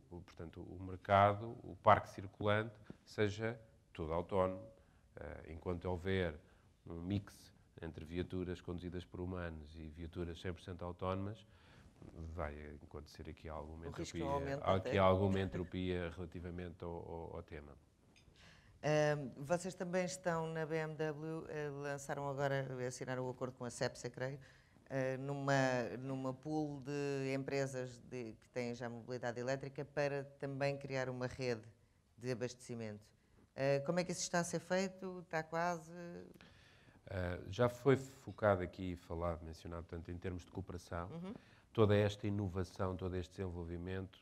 portanto, o mercado, o parque circulante, seja todo autónomo. Enquanto houver um mix entre viaturas conduzidas por humanos e viaturas 100% autónomas, vai acontecer aqui alguma entropia relativamente ao tema. Vocês também estão na BMW, lançaram agora, assinaram o acordo com a Cepsa, creio, numa pool de empresas que têm já mobilidade elétrica para também criar uma rede de abastecimento. Como é que isso está a ser feito? Está quase? Já foi focado aqui, mencionado, portanto, em termos de cooperação. Toda esta inovação, todo este desenvolvimento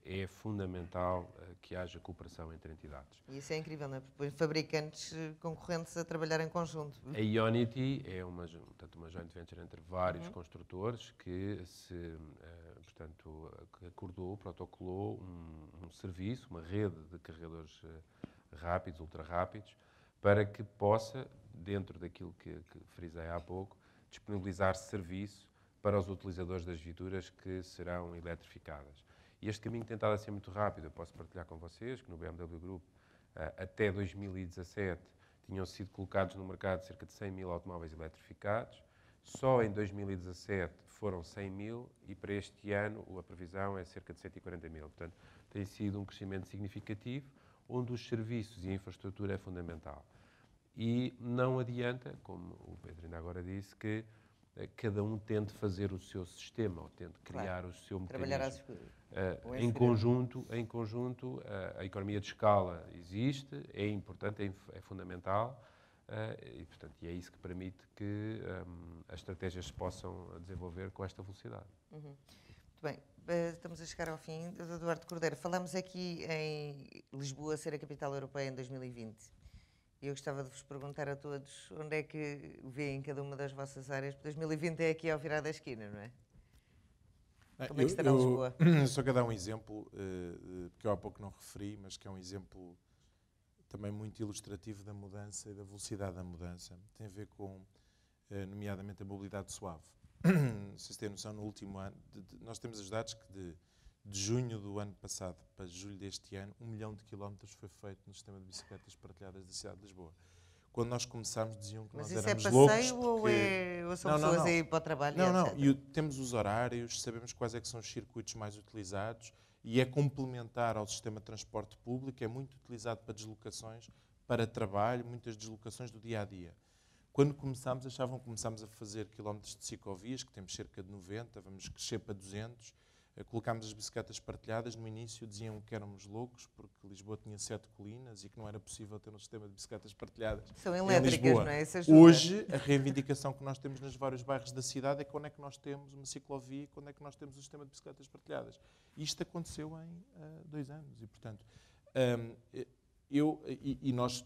é fundamental que haja cooperação entre entidades. E isso é incrível, não é? Porque fabricantes concorrentes a trabalhar em conjunto. A Ionity é uma joint venture entre vários construtores que protocolou um serviço, uma rede de carregadores rápidos, ultra rápidos, para que possa, dentro daquilo que frisei há pouco, disponibilizar serviço para os utilizadores das viaturas que serão eletrificadas. E este caminho tem estado a ser muito rápido. Eu posso partilhar com vocês que no BMW Group, até 2017, tinham sido colocados no mercado cerca de 100 mil automóveis eletrificados. Só em 2017 foram 100 mil e para este ano a previsão é cerca de 140 mil. Portanto, tem sido um crescimento significativo, onde os serviços e a infraestrutura é fundamental. E não adianta, como o Pedro ainda agora disse, que cada um tente fazer o seu sistema, ou tente criar o seu mecanismo. Em conjunto, a economia de escala existe, é importante, é fundamental, e, portanto, é isso que permite que as estratégias se possam desenvolver com esta velocidade. Muito bem, estamos a chegar ao fim. Eduardo Cordeiro, falamos aqui em Lisboa ser a capital europeia em 2020. Eu gostava de vos perguntar a todos onde é que vêem cada uma das vossas áreas. 2020 é aqui ao virar da esquina, não é? Como é que estará Lisboa? Só quero dar um exemplo, que eu há pouco não referi, mas que é um exemplo também muito ilustrativo da mudança e da velocidade da mudança. Tem a ver com, nomeadamente, a mobilidade suave. Vocês têm noção, no último ano, nós temos os dados que de junho do ano passado para julho deste ano, 1 milhão de quilómetros foi feito no sistema de bicicletas partilhadas da cidade de Lisboa. Quando nós começámos, diziam que nós éramos loucos. Mas isso é passeio ou são pessoas a ir para o trabalho? Não. E temos os horários, sabemos quais é que são os circuitos mais utilizados e é complementar ao sistema de transporte público, é muito utilizado para deslocações, para trabalho, muitas deslocações do dia-a-dia. Quando começámos, achavam que começámos a fazer quilómetros de ciclovias, que temos cerca de 90, vamos crescer para 200, colocámos as bicicletas partilhadas. No início diziam que éramos loucos, porque Lisboa tinha 7 colinas e que não era possível ter um sistema de bicicletas partilhadas. São elétricas, em Lisboa. não é? Isso ajuda. Hoje, a reivindicação que nós temos nos vários bairros da cidade é quando é que nós temos uma ciclovia, quando é que nós temos um sistema de bicicletas partilhadas. E isto aconteceu em 2 anos e, portanto,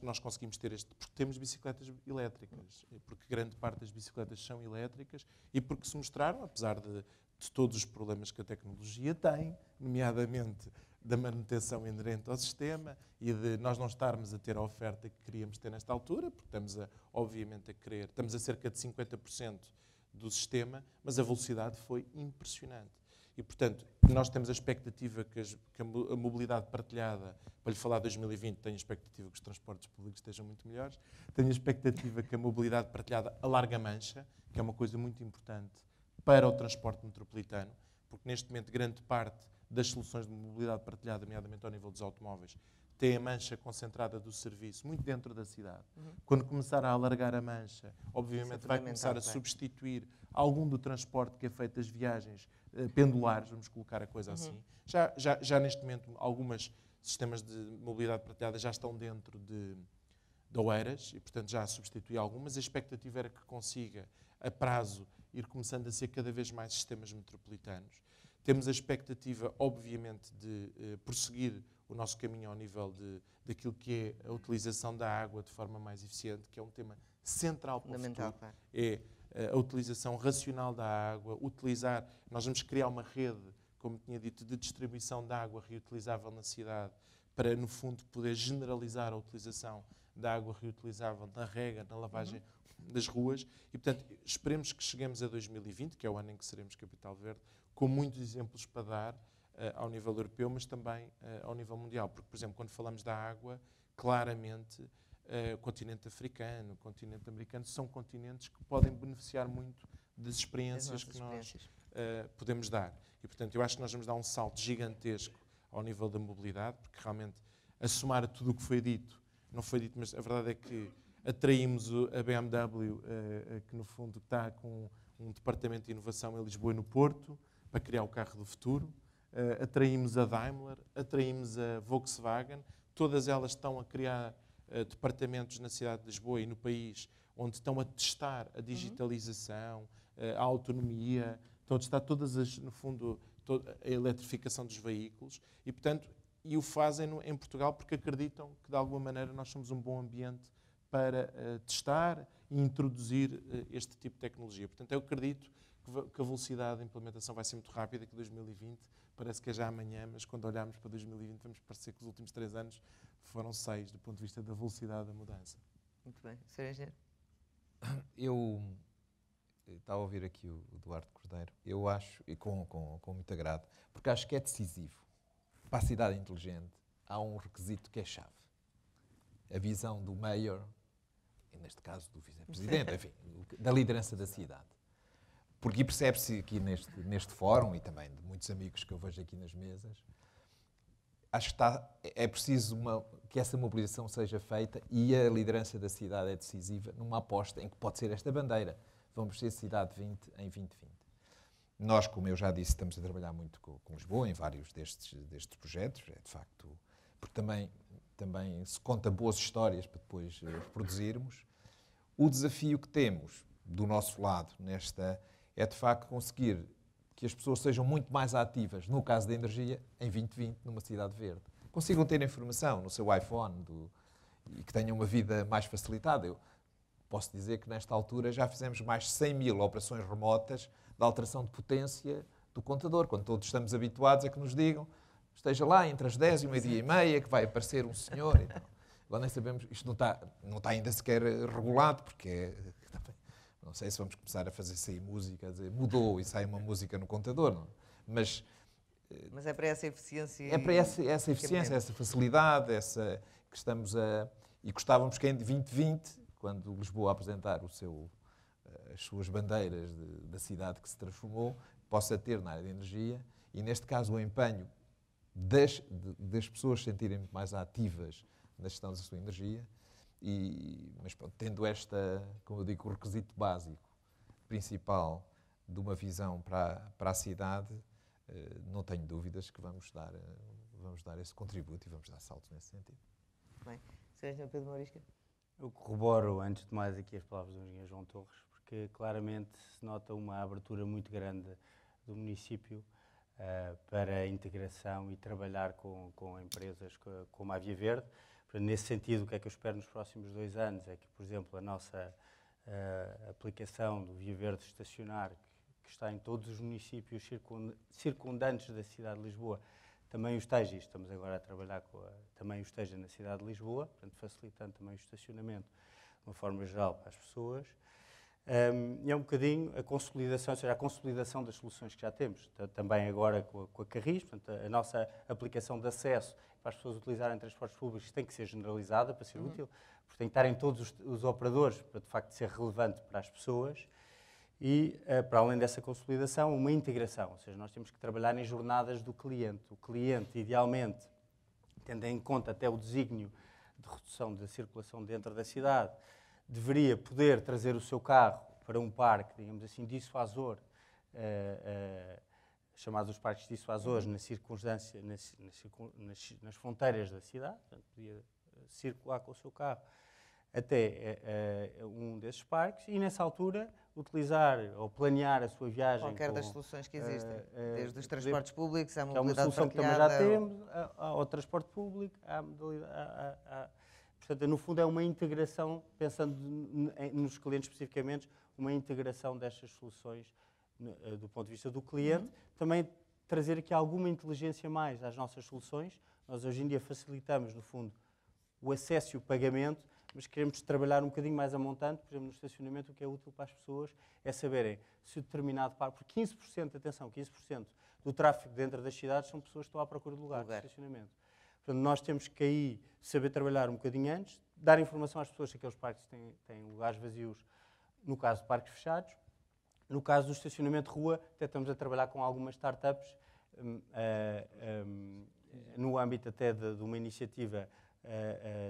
nós conseguimos ter porque temos bicicletas elétricas, porque grande parte das bicicletas são elétricas e porque se mostraram, apesar de todos os problemas que a tecnologia tem, nomeadamente da manutenção inerente ao sistema e de nós não estarmos a ter a oferta que queríamos ter nesta altura, porque obviamente estamos a cerca de 50% do sistema, mas a velocidade foi impressionante. E, portanto, nós temos a expectativa que a mobilidade partilhada, para lhe falar de 2020, tenho a expectativa que os transportes públicos estejam muito melhores, tenho a expectativa que a mobilidade partilhada alargue a mancha, que é uma coisa muito importante para o transporte metropolitano, porque neste momento grande parte das soluções de mobilidade partilhada, nomeadamente ao nível dos automóveis, tem a mancha concentrada do serviço muito dentro da cidade. Quando começar a alargar a mancha, obviamente vai começar a substituir algum do transporte que é feito das viagens pendulares, vamos colocar a coisa assim. Já neste momento alguns sistemas de mobilidade partilhada já estão dentro de Oeiras e, portanto, já substitui algumas. A expectativa era que consiga, a prazo, ir começando a ser cada vez mais sistemas metropolitanos. Temos a expectativa, obviamente, de prosseguir o nosso caminho ao nível daquilo que é a utilização da água de forma mais eficiente, que é um tema central para o futuro. É a utilização racional da água, nós vamos criar uma rede, como tinha dito, de distribuição de água reutilizável na cidade, para, no fundo, poder generalizar a utilização da água reutilizável na rega, na lavagem das ruas. E, portanto, esperemos que cheguemos a 2020, que é o ano em que seremos Capital Verde, com muitos exemplos para dar ao nível europeu, mas também ao nível mundial. Porque, por exemplo, quando falamos da água, claramente o continente africano, o continente americano, são continentes que podem beneficiar muito das experiências que nós podemos dar. E, portanto, eu acho que nós vamos dar um salto gigantesco ao nível da mobilidade, porque realmente, a somar a tudo o que foi dito, não foi dito, mas a verdade é que atraímos a BMW, que no fundo está com um departamento de inovação em Lisboa e no Porto, para criar o carro do futuro. Atraímos a Daimler, atraímos a Volkswagen, todas elas estão a criar departamentos na cidade de Lisboa e no país, onde estão a testar a digitalização, a autonomia, estão a testar no fundo, a eletrificação dos veículos e, portanto, o fazem em Portugal porque acreditam que, de alguma maneira, nós somos um bom ambiente para testar e introduzir este tipo de tecnologia. Portanto, eu acredito que a velocidade de implementação vai ser muito rápida, que 2020 parece que é já amanhã, mas quando olharmos para 2020 vamos parecer que os últimos 3 anos foram 6 do ponto de vista da velocidade da mudança. Muito bem. Sr. Engenheiro? Eu estava a ouvir aqui o Duarte Cordeiro, eu acho, e com muito agrado, porque acho que é decisivo. Para a cidade inteligente há um requisito que é chave. A visão do mayor, e neste caso do vice-presidente, enfim, da liderança da cidade. Porque percebe-se aqui neste fórum, e também de muitos amigos que eu vejo aqui nas mesas, acho que é preciso que essa mobilização seja feita e a liderança da cidade é decisiva numa aposta em que pode ser esta bandeira. Vamos ser cidade 20 em 2020. Nós, como eu já disse, estamos a trabalhar muito com Lisboa em vários destes projetos, é de facto, porque também se conta boas histórias para depois reproduzirmos. O desafio que temos do nosso lado é de facto conseguir que as pessoas sejam muito mais ativas, no caso da energia, em 2020, numa cidade verde. Consigam ter informação no seu iPhone e que tenham uma vida mais facilitada. Eu posso dizer que nesta altura já fizemos mais de 100 mil operações remotas de alteração de potência do contador, quando todos estamos habituados a que nos digam esteja lá entre as 10 e o meio-dia e meia, que vai aparecer um senhor. Então, agora nem sabemos, isto não está ainda sequer regulado, porque não sei se vamos começar a fazer sair música, a dizer mudou e sai uma música no contador, não? Mas é para essa eficiência. É para essa eficiência, essa facilidade, que estamos a... E gostávamos que em 2020, quando Lisboa apresentar as suas bandeiras da cidade que se transformou, possa ter na área de energia, e neste caso o empenho das pessoas se sentirem muito mais ativas na gestão da sua energia, mas pronto, tendo como eu digo, o requisito básico, principal de uma visão para a cidade, não tenho dúvidas que vamos dar esse contributo e vamos dar saltos nesse sentido. Bem, Sr. Pedro Morisca. Eu corroboro, antes de mais, aqui as palavras do Engenheiro João Torres, porque claramente se nota uma abertura muito grande do município para a integração e trabalhar com empresas como a Via Verde. Nesse sentido, o que é que eu espero nos próximos 2 anos é que, por exemplo, a nossa aplicação do Via Verde estacionar, que está em todos os municípios circundantes da cidade de Lisboa, também o esteja, e estamos agora a trabalhar também o esteja na cidade de Lisboa, portanto, facilitando também o estacionamento de uma forma geral para as pessoas. E é um bocadinho a consolidação, ou seja, a consolidação das soluções que já temos, também agora com a Carris, portanto, a nossa aplicação de acesso para as pessoas utilizarem transportes públicos tem que ser generalizada para ser útil, porque tem que estar em todos os operadores para, de facto, ser relevante para as pessoas. E, para além dessa consolidação, uma integração, ou seja, nós temos que trabalhar em jornadas do cliente. O cliente, idealmente, tendo em conta até o desígnio de redução da circulação dentro da cidade, deveria poder trazer o seu carro para um parque, digamos assim, dissuasor, chamados os parques dissuasores, nas fronteiras da cidade, portanto, podia circular com o seu carro até um desses parques e, nessa altura, utilizar ou planear a sua viagem. Qualquer das soluções que existem, desde os transportes públicos à mobilidade partilhada. Que é uma solução que também já temos, ao transporte público, à modalidade. Portanto, no fundo, é uma integração, pensando nos clientes especificamente, uma integração destas soluções do ponto de vista do cliente. Também trazer aqui alguma inteligência mais às nossas soluções. Nós, hoje em dia, facilitamos, no fundo, o acesso e o pagamento, mas queremos trabalhar um bocadinho mais a montante. Por exemplo, no estacionamento, o que é útil para as pessoas é saberem se o determinado parque, porque 15%, atenção, 15% do tráfego dentro das cidades são pessoas que estão à procura de lugar de estacionamento. Portanto, nós temos que aí saber trabalhar um bocadinho antes, dar informação às pessoas se aqueles parques têm lugares vazios, no caso de parques fechados. No caso do estacionamento de rua, até estamos a trabalhar com algumas startups, no âmbito até de uma iniciativa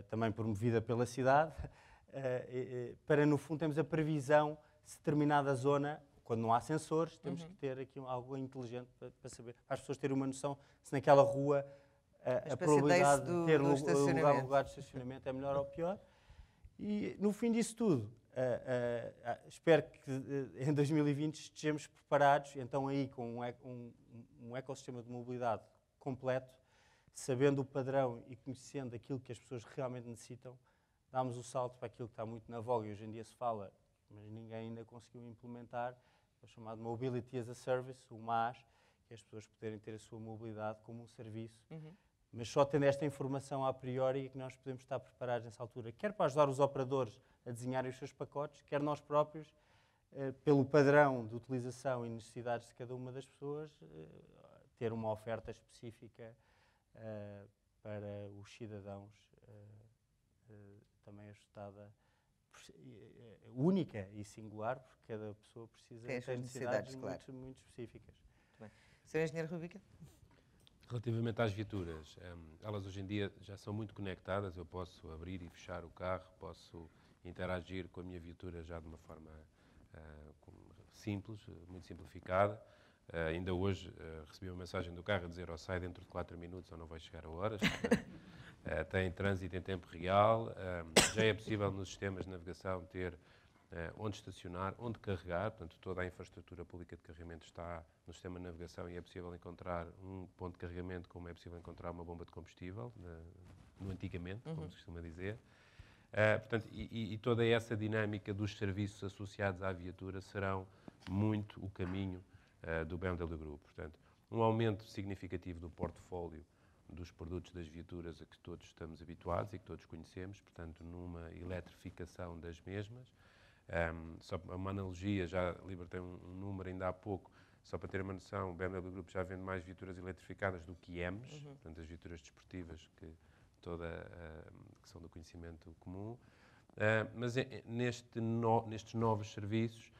também promovida pela cidade, para, no fundo, termos a previsão se determinada zona, quando não há sensores, temos que ter aqui algo inteligente para saber, para as pessoas terem uma noção se naquela rua a probabilidade de ter lugar de estacionamento é melhor ou pior. E, no fim disso tudo, espero que em 2020 estejamos preparados, então aí com um ecossistema de mobilidade completo, sabendo o padrão e conhecendo aquilo que as pessoas realmente necessitam, damos o salto para aquilo que está muito na voga e hoje em dia se fala, mas ninguém ainda conseguiu implementar, o chamado Mobility as a Service, o MaaS, que é as pessoas poderem ter a sua mobilidade como um serviço. Mas só tendo esta informação a priori é que nós podemos estar preparados nessa altura, quer para ajudar os operadores a desenharem os seus pacotes, quer nós próprios, pelo padrão de utilização e necessidades de cada uma das pessoas, ter uma oferta específica para os cidadãos, também ajustada, única e singular, porque cada pessoa precisa ter necessidades claro. muito específicas. Muito bem. Sr. Engenheiro Rubica? Relativamente às viaturas, elas hoje em dia já são muito conectadas, eu posso abrir e fechar o carro, posso interagir com a minha viatura já de uma forma simples, muito simplificada. Ainda hoje recebi uma mensagem do carro a dizer ou sai dentro de 4 minutos ou não vai chegar a horas. Tem trânsito em tempo real, já é possível nos sistemas de navegação ter onde estacionar, onde carregar, portanto toda a infraestrutura pública de carregamento está no sistema de navegação e é possível encontrar um ponto de carregamento como é possível encontrar uma bomba de combustível, no antigamente, como se costuma dizer. Portanto, e toda essa dinâmica dos serviços associados à viatura serão muito o caminho do BMW Group. Portanto, um aumento significativo do portfólio dos produtos das viaturas a que todos estamos habituados e que todos conhecemos, portanto, numa eletrificação das mesmas. Só uma analogia, já libertei um número ainda há pouco, só para ter uma noção, o BMW Group já vende mais viaturas eletrificadas do que IEMs, portanto, as viaturas desportivas que são do conhecimento comum. Mas nestes novos serviços,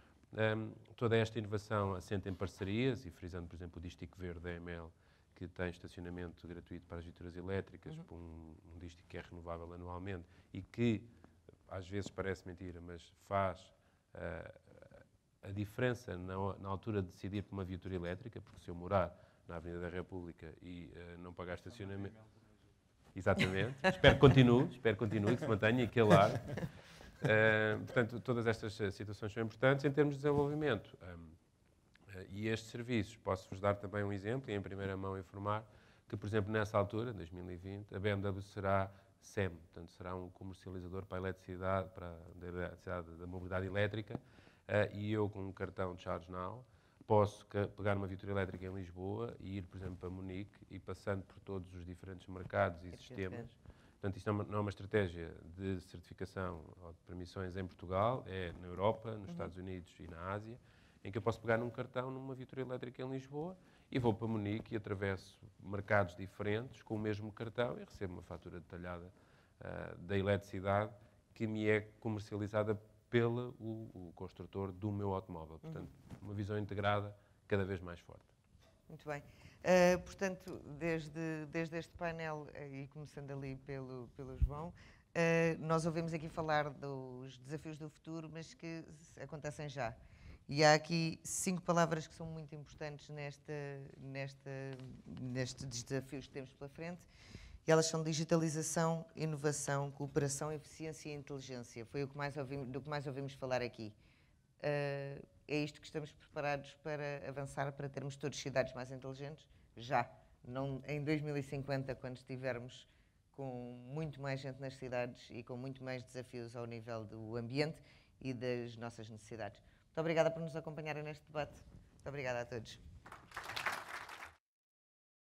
toda esta inovação assenta em parcerias, e frisando, por exemplo, o Dístico Verde da EML, que tem estacionamento gratuito para as viaturas elétricas, por um dístico que é renovável anualmente e que, às vezes parece mentira, mas faz a diferença na altura de decidir por uma viatura elétrica, porque se eu morar na Avenida da República e não pagar estacionamento. Exatamente. Espero que continue, que se mantenha aquele ar. Portanto, todas estas situações são importantes em termos de desenvolvimento. E estes serviços, posso-vos dar também um exemplo e em primeira mão informar que, por exemplo, nessa altura, 2020, a BMW será SEM, portanto, será um comercializador para a eletricidade, da mobilidade elétrica, e eu, com um cartão de Charge Now, posso pegar uma viatura elétrica em Lisboa e ir, por exemplo, para Munique e passando por todos os diferentes mercados e sistemas. Portanto, isto não é uma estratégia de certificação ou de permissões em Portugal, é na Europa, nos Estados Unidos e na Ásia, em que eu posso pegar num cartão numa viatura elétrica em Lisboa e vou para Munique e atravesso mercados diferentes com o mesmo cartão e recebo uma fatura detalhada da eletricidade que me é comercializada pelo o construtor do meu automóvel. Portanto, uma visão integrada cada vez mais forte. Muito bem. Portanto, desde este painel, e começando ali pelo João, nós ouvimos aqui falar dos desafios do futuro, mas que acontecem já. E há aqui 5 palavras que são muito importantes nestes desafios que temos pela frente. E elas são digitalização, inovação, cooperação, eficiência e inteligência. Foi do que mais ouvimos falar aqui. É isto que estamos preparados para avançar, para termos todas cidades mais inteligentes? Já. Não em 2050, quando estivermos com muito mais gente nas cidades e com muito mais desafios ao nível do ambiente e das nossas necessidades. Muito obrigada por nos acompanharem neste debate. Muito obrigada a todos.